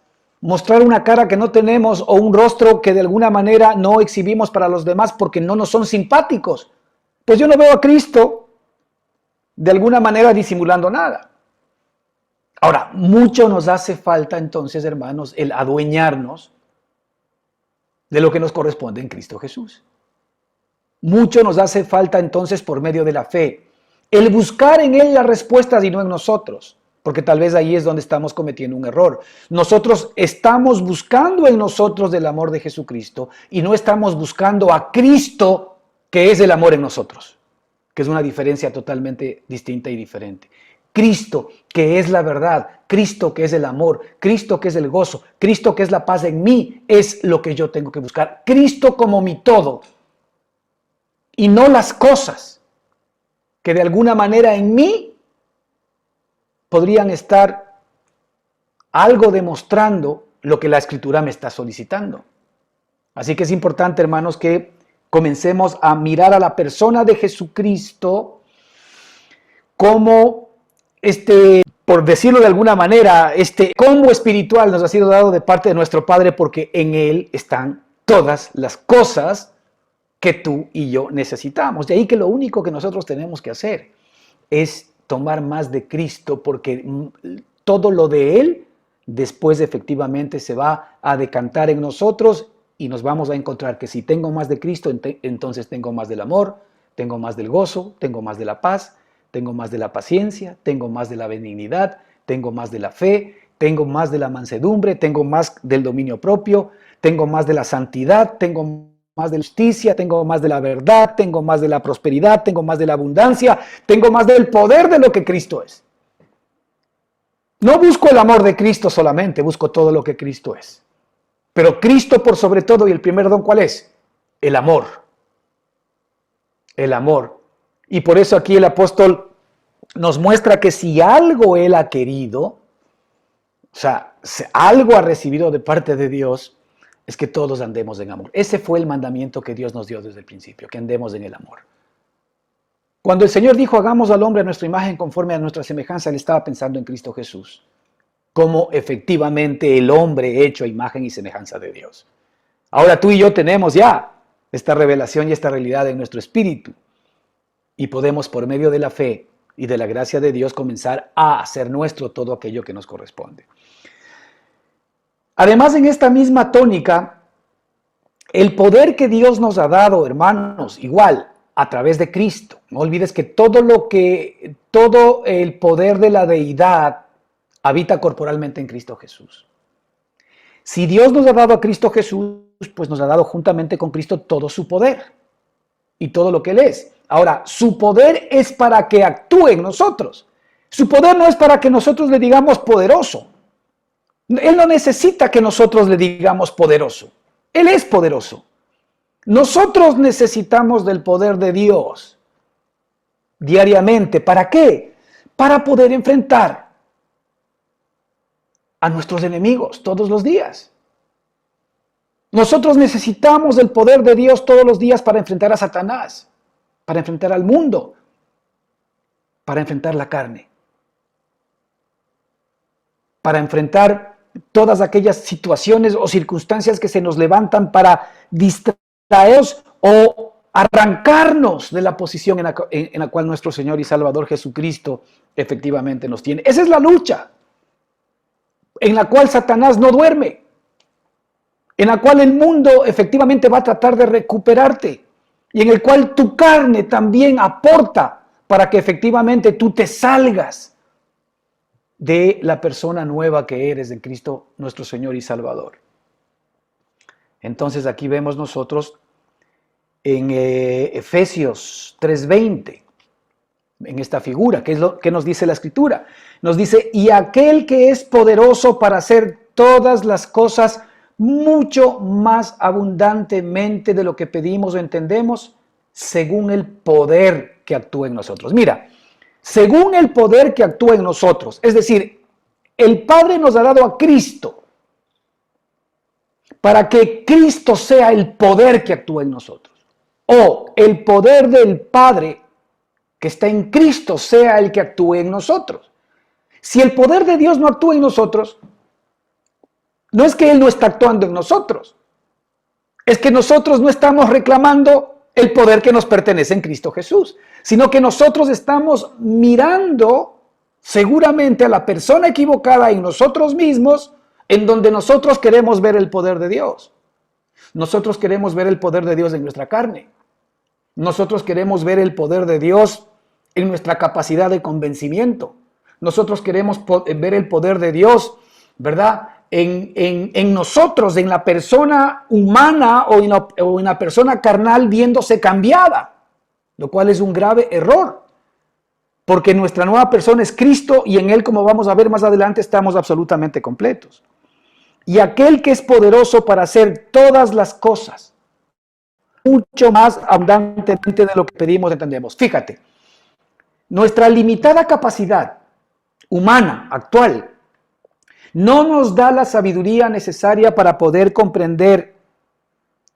mostrar una cara que no tenemos o un rostro que de alguna manera no exhibimos para los demás porque no nos son simpáticos. Pues yo no veo a Cristo de alguna manera disimulando nada. Ahora, mucho nos hace falta entonces, hermanos, el adueñarnos de lo que nos corresponde en Cristo Jesús. Mucho nos hace falta entonces por medio de la fe, el buscar en Él las respuestas y no en nosotros. Porque tal vez ahí es donde estamos cometiendo un error. Nosotros estamos buscando en nosotros del amor de Jesucristo y no estamos buscando a Cristo, que es el amor en nosotros, que es una diferencia totalmente distinta y diferente. Cristo, que es la verdad, Cristo, que es el amor, Cristo, que es el gozo, Cristo, que es la paz en mí, es lo que yo tengo que buscar. Cristo como mi todo y no las cosas que de alguna manera en mí podrían estar algo demostrando lo que la Escritura me está solicitando. Así que es importante, hermanos, que comencemos a mirar a la persona de Jesucristo como por decirlo de alguna manera, combo espiritual nos ha sido dado de parte de nuestro Padre, porque en Él están todas las cosas que tú y yo necesitamos. De ahí que lo único que nosotros tenemos que hacer es tomar más de Cristo, porque todo lo de Él después efectivamente se va a decantar en nosotros y nos vamos a encontrar que si tengo más de Cristo, entonces tengo más del amor, tengo más del gozo, tengo más de la paz, tengo más de la paciencia, tengo más de la benignidad, tengo más de la fe, tengo más de la mansedumbre, tengo más del dominio propio, tengo más de la santidad, tengo más de la justicia, tengo más de la verdad, tengo más de la prosperidad, tengo más de la abundancia, tengo más del poder de lo que Cristo es. No busco el amor de Cristo solamente, busco todo lo que Cristo es. Pero Cristo por sobre todo, y el primer don, ¿cuál es? El amor. El amor. Y por eso aquí el apóstol nos muestra que si algo Él ha querido, o sea, algo ha recibido de parte de Dios, es que todos andemos en amor. Ese fue el mandamiento que Dios nos dio desde el principio, que andemos en el amor. Cuando el Señor dijo, hagamos al hombre a nuestra imagen conforme a nuestra semejanza, Él estaba pensando en Cristo Jesús, como efectivamente el hombre hecho a imagen y semejanza de Dios. Ahora tú y yo tenemos ya esta revelación y esta realidad en nuestro espíritu, y podemos por medio de la fe y de la gracia de Dios comenzar a hacer nuestro todo aquello que nos corresponde. Además, en esta misma tónica, el poder que Dios nos ha dado, hermanos, igual, a través de Cristo. No olvides que todo el poder de la deidad habita corporalmente en Cristo Jesús. Si Dios nos ha dado a Cristo Jesús, pues nos ha dado juntamente con Cristo todo su poder y todo lo que Él es. Ahora, su poder es para que actúe en nosotros. Su poder no es para que nosotros le digamos poderoso. Él no necesita que nosotros le digamos poderoso. Él es poderoso. Nosotros necesitamos del poder de Dios diariamente. ¿Para qué? Para poder enfrentar a nuestros enemigos todos los días. Nosotros necesitamos del poder de Dios todos los días para enfrentar a Satanás, para enfrentar al mundo, para enfrentar la carne, para enfrentar todas aquellas situaciones o circunstancias que se nos levantan para distraernos o arrancarnos de la posición en la cual nuestro Señor y Salvador Jesucristo efectivamente nos tiene. Esa es la lucha en la cual Satanás no duerme, en la cual el mundo efectivamente va a tratar de recuperarte y en el cual tu carne también aporta para que efectivamente tú te salgas de la persona nueva que eres en Cristo nuestro Señor y Salvador. Entonces aquí vemos nosotros en Efesios 3:20, en esta figura, ¿qué es lo que nos dice la Escritura? Nos dice, y aquel que es poderoso para hacer todas las cosas mucho más abundantemente de lo que pedimos o entendemos, según el poder que actúa en nosotros. Mira, según el poder que actúa en nosotros, es decir, el Padre nos ha dado a Cristo para que Cristo sea el poder que actúa en nosotros. O el poder del Padre que está en Cristo sea el que actúe en nosotros. Si el poder de Dios no actúa en nosotros, no es que Él no está actuando en nosotros, es que nosotros no estamos reclamando el poder que nos pertenece en Cristo Jesús, sino que nosotros estamos mirando seguramente a la persona equivocada en nosotros mismos, en donde nosotros queremos ver el poder de Dios. Nosotros queremos ver el poder de Dios en nuestra carne. Nosotros queremos ver el poder de Dios en nuestra capacidad de convencimiento. Nosotros queremos ver el poder de Dios, ¿verdad? En nosotros, en la persona humana o en la persona carnal viéndose cambiada, lo cual es un grave error, porque nuestra nueva persona es Cristo y en Él, como vamos a ver más adelante, estamos absolutamente completos. Y aquel que es poderoso para hacer todas las cosas, mucho más abundantemente de lo que pedimos, entendemos. Fíjate, nuestra limitada capacidad humana actual no nos da la sabiduría necesaria para poder comprender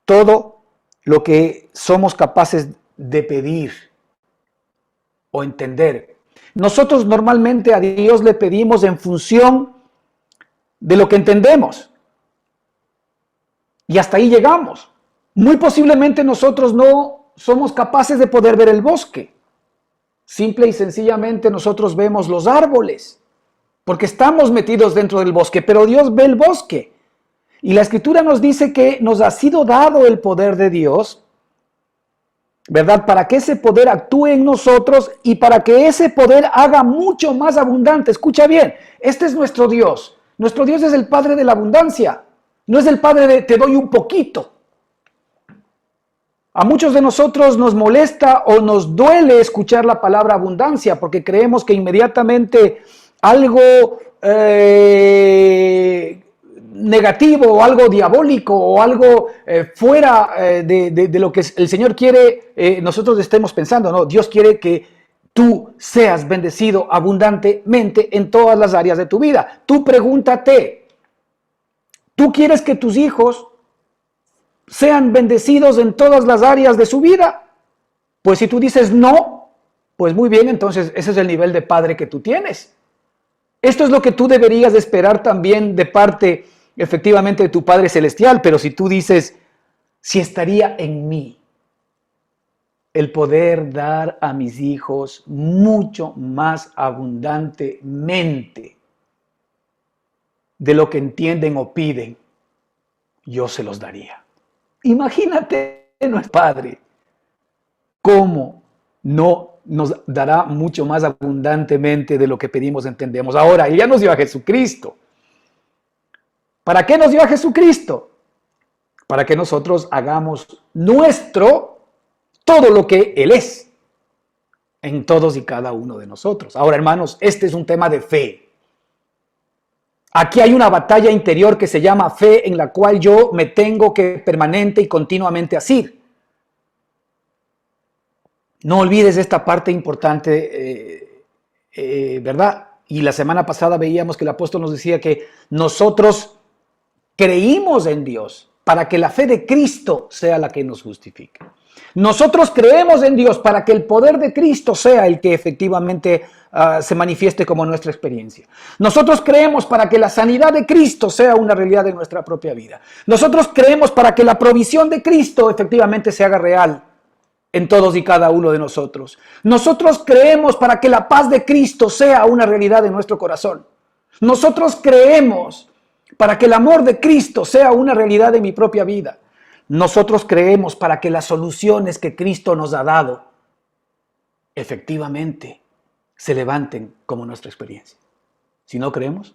todo lo que somos capaces de pedir o entender. Nosotros normalmente a Dios le pedimos en función de lo que entendemos. Y hasta ahí llegamos. Muy posiblemente nosotros no somos capaces de poder ver el bosque. Simple y sencillamente nosotros vemos los árboles, porque estamos metidos dentro del bosque, pero Dios ve el bosque. Y la Escritura nos dice que nos ha sido dado el poder de Dios, ¿verdad? Para que ese poder actúe en nosotros y para que ese poder haga mucho más abundante. Escucha bien, este es nuestro Dios. Nuestro Dios es el Padre de la abundancia. No es el Padre de te doy un poquito. A muchos de nosotros nos molesta o nos duele escuchar la palabra abundancia porque creemos que inmediatamente algo negativo o algo diabólico o algo fuera de lo que el Señor quiere, nosotros estemos pensando. No, Dios quiere que tú seas bendecido abundantemente en todas las áreas de tu vida. Tú pregúntate, ¿tú quieres que tus hijos sean bendecidos en todas las áreas de su vida? Pues si tú dices no, pues muy bien, entonces ese es el nivel de padre que tú tienes. Esto es lo que tú deberías esperar también de parte, efectivamente, de tu Padre Celestial. Pero si tú dices, si estaría en mí el poder dar a mis hijos mucho más abundantemente de lo que entienden o piden, yo se los daría. Imagínate, nuestro Padre, cómo no nos dará mucho más abundantemente de lo que pedimos, entendemos. Ahora, Él ya nos dio a Jesucristo. ¿Para qué nos dio a Jesucristo? Para que nosotros hagamos nuestro todo lo que Él es en todos y cada uno de nosotros. Ahora, hermanos, este es un tema de fe. Aquí hay una batalla interior que se llama fe, en la cual yo me tengo que permanente y continuamente asir. No olvides esta parte importante, ¿verdad? Y la semana pasada veíamos que el apóstol nos decía que nosotros creímos en Dios para que la fe de Cristo sea la que nos justifique. Nosotros creemos en Dios para que el poder de Cristo sea el que efectivamente se manifieste como nuestra experiencia. Nosotros creemos para que la sanidad de Cristo sea una realidad de nuestra propia vida. Nosotros creemos para que la provisión de Cristo efectivamente se haga real en todos y cada uno de nosotros. Nosotros creemos para que la paz de Cristo sea una realidad en nuestro corazón. Nosotros creemos para que el amor de Cristo sea una realidad en mi propia vida. Nosotros creemos para que las soluciones que Cristo nos ha dado efectivamente se levanten como nuestra experiencia. Si no creemos,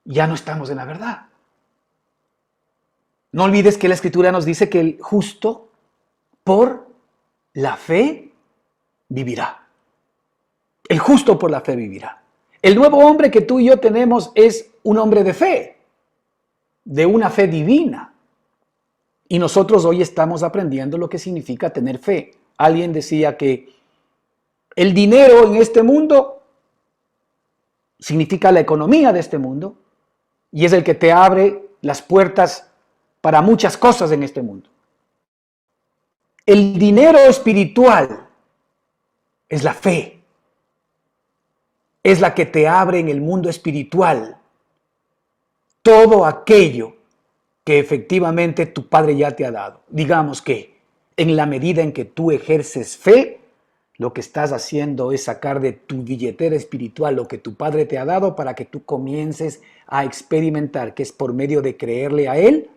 ya no estamos en la verdad. No olvides que la Escritura nos dice que el justo por la fe vivirá. El justo por la fe vivirá. El nuevo hombre que tú y yo tenemos es un hombre de fe, de una fe divina. Y nosotros hoy estamos aprendiendo lo que significa tener fe. Alguien decía que el dinero en este mundo significa la economía de este mundo y es el que te abre las puertas para muchas cosas en este mundo. El dinero espiritual es la fe. Es la que te abre en el mundo espiritual todo aquello que efectivamente tu Padre ya te ha dado. Digamos que en la medida en que tú ejerces fe, lo que estás haciendo es sacar de tu billetera espiritual lo que tu Padre te ha dado para que tú comiences a experimentar, que es por medio de creerle a Él,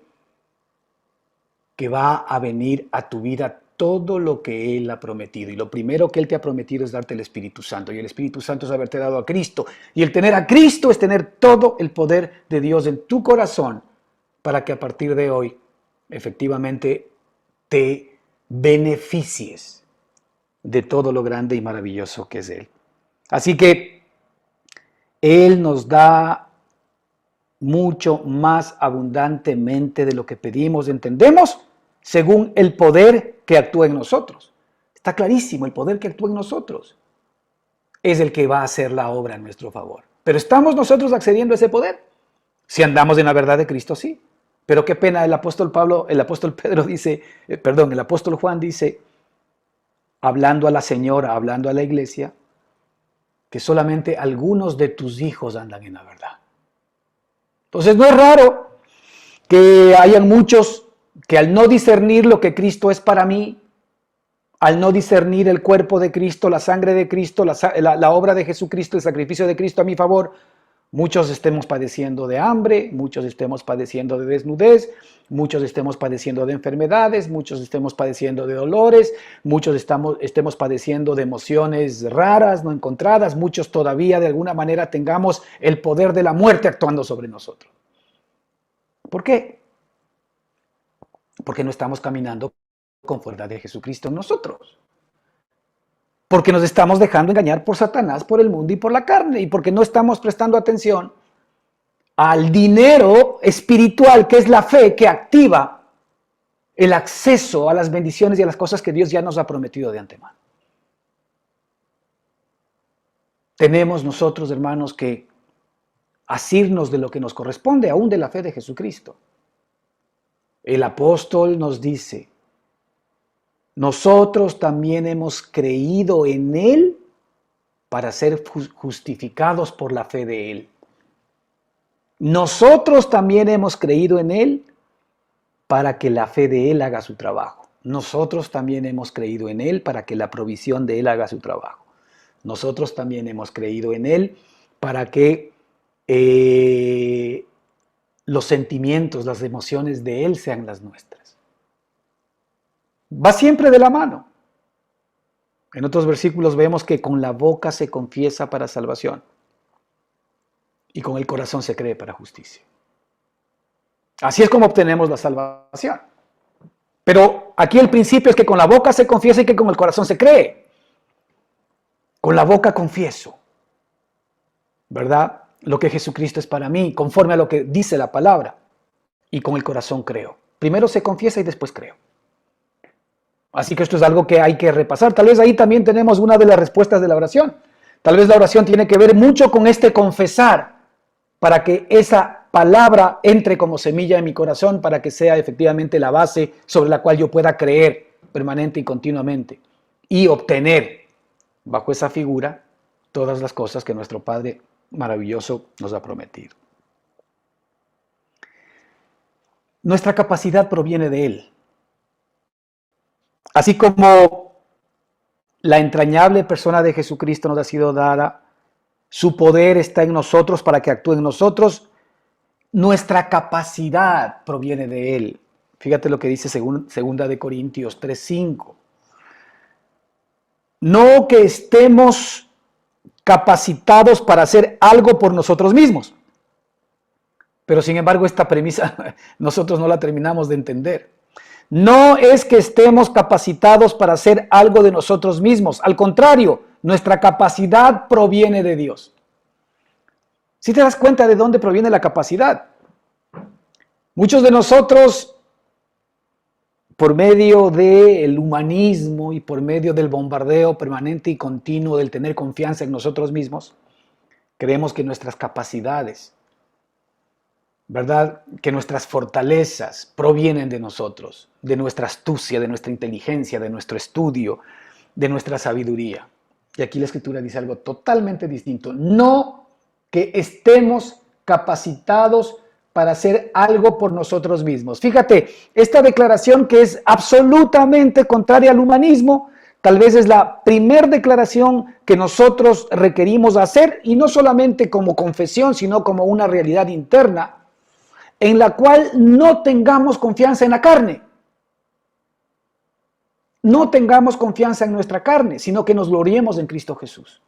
que va a venir a tu vida todo lo que Él ha prometido. Y lo primero que Él te ha prometido es darte el Espíritu Santo. Y el Espíritu Santo es haberte dado a Cristo. Y el tener a Cristo es tener todo el poder de Dios en tu corazón para que a partir de hoy efectivamente te beneficies de todo lo grande y maravilloso que es Él. Así que Él nos da mucho más abundantemente de lo que pedimos, entendemos, según el poder que actúa en nosotros. Está clarísimo, el poder que actúa en nosotros es el que va a hacer la obra en nuestro favor. Pero ¿estamos nosotros accediendo a ese poder? Si andamos en la verdad de Cristo, sí. Pero qué pena, el apóstol Pedro dice, el apóstol Juan dice, hablando a la señora, hablando a la iglesia, que solamente algunos de tus hijos andan en la verdad. Entonces no es raro que hayan muchos que al no discernir lo que Cristo es para mí, al no discernir el cuerpo de Cristo, la sangre de Cristo, la obra de Jesucristo, el sacrificio de Cristo a mi favor, muchos estemos padeciendo de hambre, muchos estemos padeciendo de desnudez, muchos estemos padeciendo de enfermedades, muchos estemos padeciendo de dolores, muchos estemos padeciendo de emociones raras, no encontradas, muchos todavía de alguna manera tengamos el poder de la muerte actuando sobre nosotros. ¿Por qué? Porque no estamos caminando con fuerza de Jesucristo en nosotros. Porque nos estamos dejando engañar por Satanás, por el mundo y por la carne, y porque no estamos prestando atención al dinero espiritual, que es la fe que activa el acceso a las bendiciones y a las cosas que Dios ya nos ha prometido de antemano. Tenemos nosotros, hermanos, que asirnos de lo que nos corresponde, aún de la fe de Jesucristo. El apóstol nos dice, nosotros también hemos creído en Él para ser justificados por la fe de Él. Nosotros también hemos creído en Él para que la fe de Él haga su trabajo. Nosotros también hemos creído en Él para que la provisión de Él haga su trabajo. Nosotros también hemos creído en Él para que los sentimientos, las emociones de Él sean las nuestras. Va siempre de la mano. En otros versículos vemos que con la boca se confiesa para salvación y con el corazón se cree para justicia. Así es como obtenemos la salvación. Pero aquí el principio es que con la boca se confiesa y que con el corazón se cree. Con la boca confieso, ¿verdad? Lo que Jesucristo es para mí, conforme a lo que dice la palabra. Y con el corazón creo. Primero se confiesa y después creo. Así que esto es algo que hay que repasar. Tal vez ahí también tenemos una de las respuestas de la oración. Tal vez la oración tiene que ver mucho con este confesar, para que esa palabra entre como semilla en mi corazón, para que sea efectivamente la base sobre la cual yo pueda creer permanente y continuamente y obtener bajo esa figura todas las cosas que nuestro Padre maravilloso nos ha prometido. Nuestra capacidad proviene de Él. Así como la entrañable persona de Jesucristo nos ha sido dada, su poder está en nosotros para que actúe en nosotros, nuestra capacidad proviene de Él. Fíjate lo que dice segunda de Corintios 3:5. No que estemos capacitados para hacer algo por nosotros mismos. Pero sin embargo, esta premisa nosotros no la terminamos de entender. No es que estemos capacitados para hacer algo de nosotros mismos. Al contrario, nuestra capacidad proviene de Dios. ¿Sí te das cuenta de dónde proviene la capacidad? Muchos de nosotros, por medio del humanismo y por medio del bombardeo permanente y continuo del tener confianza en nosotros mismos, creemos que nuestras capacidades, ¿verdad? Que nuestras fortalezas provienen de nosotros, de nuestra astucia, de nuestra inteligencia, de nuestro estudio, de nuestra sabiduría. Y aquí la Escritura dice algo totalmente distinto. No que estemos capacitados para hacer algo por nosotros mismos. Fíjate, esta declaración que es absolutamente contraria al humanismo, tal vez es la primera declaración que nosotros requerimos hacer, y no solamente como confesión, sino como una realidad interna, en la cual no tengamos confianza en la carne. No tengamos confianza en nuestra carne, sino que nos gloriemos en Cristo Jesús.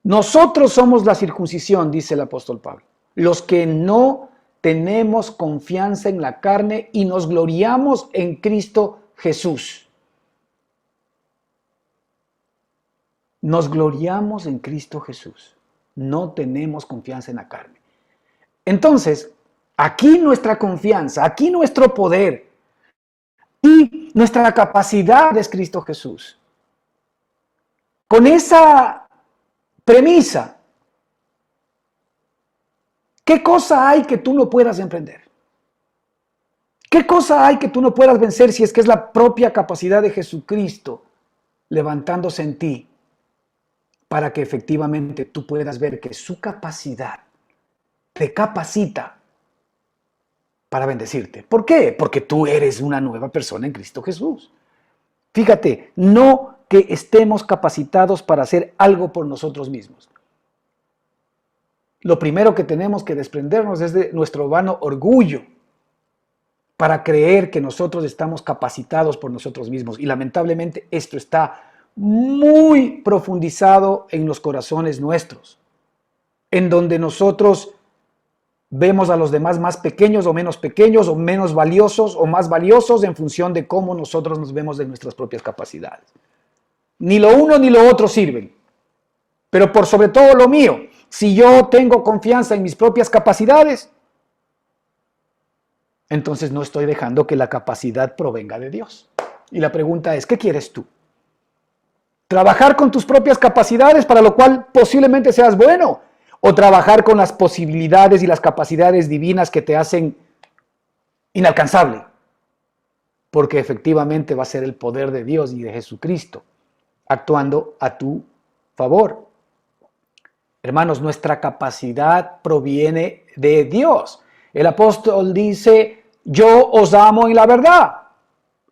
Nosotros somos la circuncisión, dice el apóstol Pablo, los que no tenemos confianza en la carne y nos gloriamos en Cristo Jesús. Nos gloriamos en Cristo Jesús. No tenemos confianza en la carne. Entonces, aquí nuestra confianza, aquí nuestro poder y nuestra capacidad es Cristo Jesús. Con esa premisa, ¿qué cosa hay que tú no puedas emprender? ¿Qué cosa hay que tú no puedas vencer si es que es la propia capacidad de Jesucristo levantándose en ti para que efectivamente tú puedas ver que su capacidad te capacita para bendecirte? ¿Por qué? Porque tú eres una nueva persona en Cristo Jesús. Fíjate, no que estemos capacitados para hacer algo por nosotros mismos. Lo primero que tenemos que desprendernos es de nuestro vano orgullo para creer que nosotros estamos capacitados por nosotros mismos. Y lamentablemente esto está muy profundizado en los corazones nuestros, en donde nosotros vemos a los demás más pequeños o menos valiosos o más valiosos en función de cómo nosotros nos vemos de nuestras propias capacidades. Ni lo uno ni lo otro sirven, pero por sobre todo lo mío. Si yo tengo confianza en mis propias capacidades, entonces no estoy dejando que la capacidad provenga de Dios. Y la pregunta es, ¿qué quieres tú? ¿Trabajar con tus propias capacidades, para lo cual posiblemente seas bueno? ¿O trabajar con las posibilidades y las capacidades divinas que te hacen inalcanzable? Porque efectivamente va a ser el poder de Dios y de Jesucristo actuando a tu favor. Hermanos, nuestra capacidad proviene de Dios. El apóstol dice, yo os amo en la verdad.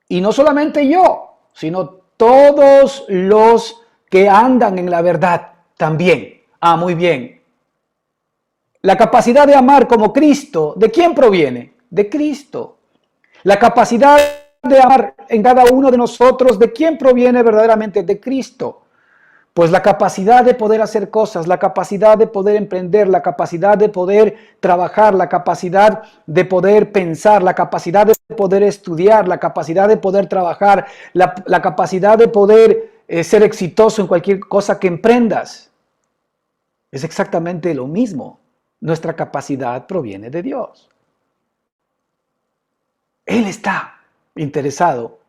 Y no solamente yo, sino todos los que andan en la verdad también. Muy bien. La capacidad de amar como Cristo, ¿de quién proviene? De Cristo. La capacidad de amar en cada uno de nosotros, ¿de quién proviene verdaderamente? De Cristo. Pues la capacidad de poder hacer cosas, la capacidad de poder emprender, la capacidad de poder trabajar, la capacidad de poder pensar, la capacidad de poder estudiar, la capacidad de poder trabajar, la capacidad de poder ser exitoso en cualquier cosa que emprendas. Es exactamente lo mismo. Nuestra capacidad proviene de Dios. Él está interesado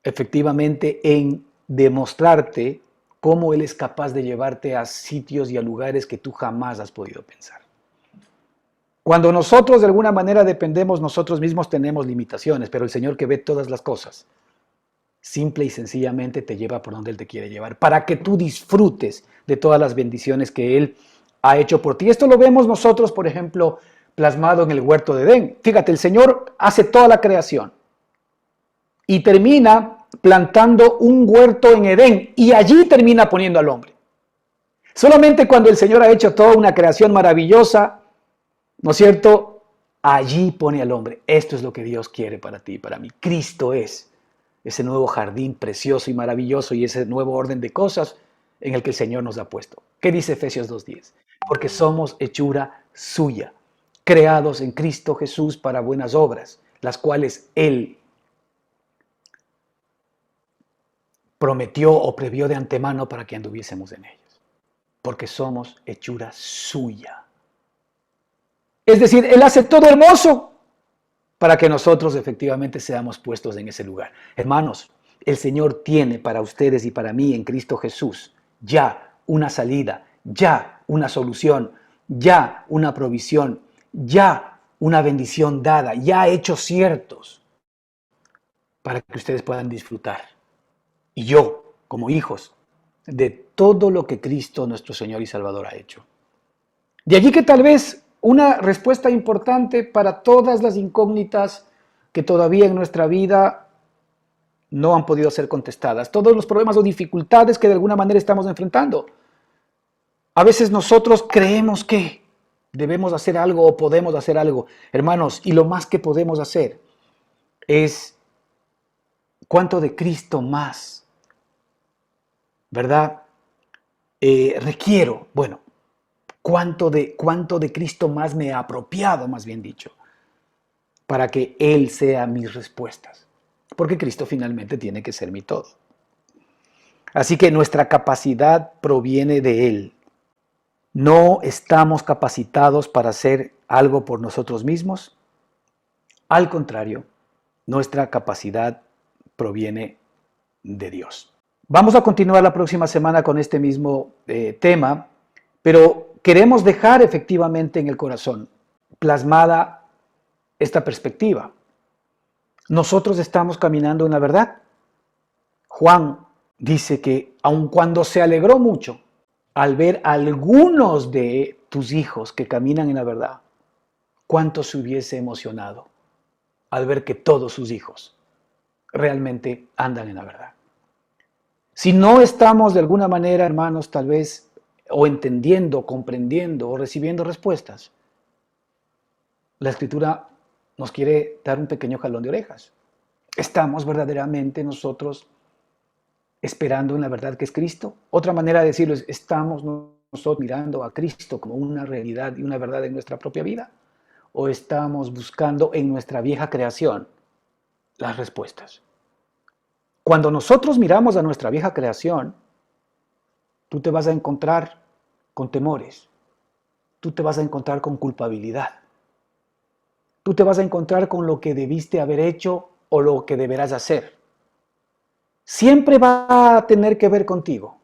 efectivamente en demostrarte cómo Él es capaz de llevarte a sitios y a lugares que tú jamás has podido pensar. Cuando nosotros de alguna manera dependemos nosotros mismos, tenemos limitaciones, pero el Señor, que ve todas las cosas, simple y sencillamente te lleva por donde Él te quiere llevar, para que tú disfrutes de todas las bendiciones que Él ha hecho por ti. Esto lo vemos nosotros, por ejemplo, plasmado en el huerto de Edén. Fíjate, el Señor hace toda la creación y termina plantando un huerto en Edén, y allí termina poniendo al hombre. Solamente cuando el Señor ha hecho toda una creación maravillosa, ¿no es cierto?, allí pone al hombre. Esto es lo que Dios quiere para ti y para mí. Cristo es ese nuevo jardín precioso y maravilloso, y ese nuevo orden de cosas en el que el Señor nos ha puesto. ¿Qué dice Efesios 2:10? Porque somos hechura suya, creados en Cristo Jesús para buenas obras, las cuales Él prometió o previó de antemano para que anduviésemos en ellos. Porque somos hechura suya. Es decir, Él hace todo hermoso para que nosotros efectivamente seamos puestos en ese lugar. Hermanos, el Señor tiene para ustedes y para mí en Cristo Jesús ya una salida, ya una solución, ya una provisión, ya una bendición dada, ya hechos ciertos para que ustedes puedan disfrutar. Y yo, como hijos, de todo lo que Cristo nuestro Señor y Salvador ha hecho. De allí que tal vez una respuesta importante para todas las incógnitas que todavía en nuestra vida no han podido ser contestadas, todos los problemas o dificultades que de alguna manera estamos enfrentando. A veces nosotros creemos que debemos hacer algo o podemos hacer algo, hermanos, y lo más que podemos hacer es cuánto de Cristo más, ¿verdad? Requiero, bueno, cuánto de Cristo más me he apropiado, más bien dicho, para que Él sea mis respuestas. Porque Cristo finalmente tiene que ser mi todo. Así que nuestra capacidad proviene de Él. No estamos capacitados para hacer algo por nosotros mismos. Al contrario, nuestra capacidad proviene de Dios. Vamos a continuar la próxima semana con este mismo tema, pero queremos dejar efectivamente en el corazón plasmada esta perspectiva. Nosotros estamos caminando en la verdad. Juan dice que aun cuando se alegró mucho al ver a algunos de tus hijos que caminan en la verdad, cuánto se hubiese emocionado al ver que todos sus hijos realmente andan en la verdad. Si no estamos de alguna manera, hermanos, tal vez, o entendiendo, comprendiendo, o recibiendo respuestas, la Escritura nos quiere dar un pequeño jalón de orejas. ¿Estamos verdaderamente nosotros esperando en la verdad que es Cristo? Otra manera de decirlo es, ¿estamos nosotros mirando a Cristo como una realidad y una verdad en nuestra propia vida? ¿O estamos buscando en nuestra vieja creación las respuestas? Cuando nosotros miramos a nuestra vieja creación, tú te vas a encontrar con temores, tú te vas a encontrar con culpabilidad, tú te vas a encontrar con lo que debiste haber hecho o lo que deberás hacer. Siempre va a tener que ver contigo,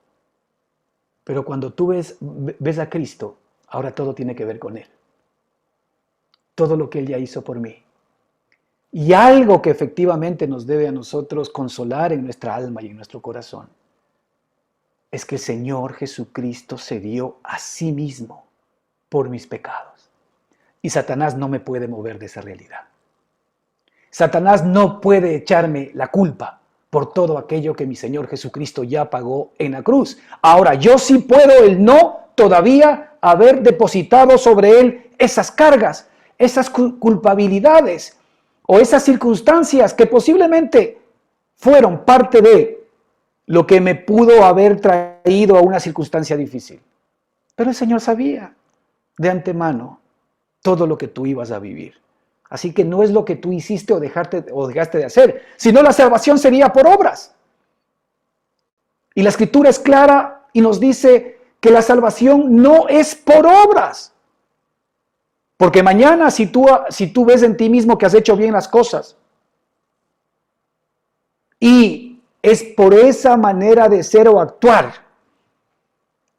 pero cuando tú ves a Cristo, ahora todo tiene que ver con Él. Todo lo que Él ya hizo por mí. Y algo que efectivamente nos debe a nosotros consolar en nuestra alma y en nuestro corazón es que el Señor Jesucristo se dio a sí mismo por mis pecados. Y Satanás no me puede mover de esa realidad. Satanás no puede echarme la culpa por todo aquello que mi Señor Jesucristo ya pagó en la cruz. Ahora, yo sí puedo el no todavía haber depositado sobre Él esas cargas, esas culpabilidades o esas circunstancias que posiblemente fueron parte de lo que me pudo haber traído a una circunstancia difícil. Pero el Señor sabía de antemano todo lo que tú ibas a vivir. Así que no es lo que tú hiciste o dejaste de hacer, sino la salvación sería por obras. Y la Escritura es clara y nos dice que la salvación no es por obras. Porque mañana si tú ves en ti mismo que has hecho bien las cosas y es por esa manera de ser o actuar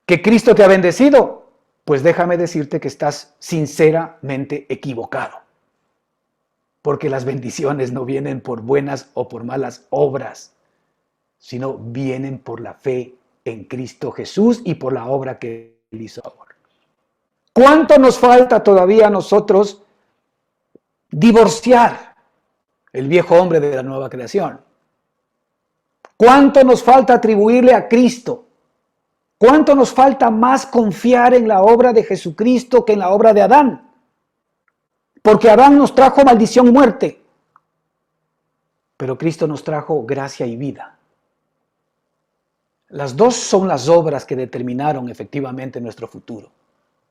que Cristo te ha bendecido, pues déjame decirte que estás sinceramente equivocado. Porque las bendiciones no vienen por buenas o por malas obras, sino vienen por la fe en Cristo Jesús y por la obra que Él hizo ahora. ¿Cuánto nos falta todavía a nosotros divorciar el viejo hombre de la nueva creación? ¿Cuánto nos falta atribuirle a Cristo? ¿Cuánto nos falta más confiar en la obra de Jesucristo que en la obra de Adán? Porque Adán nos trajo maldición y muerte, pero Cristo nos trajo gracia y vida. Las dos son las obras que determinaron efectivamente nuestro futuro.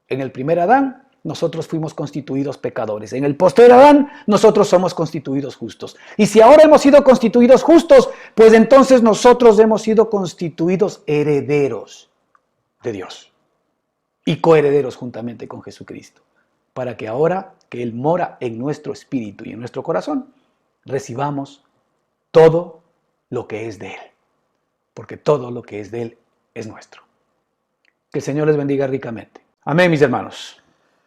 En el primer Adán, nosotros fuimos constituidos pecadores. En el posterior Adán, nosotros somos constituidos justos. Y si ahora hemos sido constituidos justos, pues entonces nosotros hemos sido constituidos herederos de Dios y coherederos juntamente con Jesucristo, para que ahora que Él mora en nuestro espíritu y en nuestro corazón, recibamos todo lo que es de Él, porque todo lo que es de Él es nuestro. Que el Señor les bendiga ricamente. Amén, mis hermanos.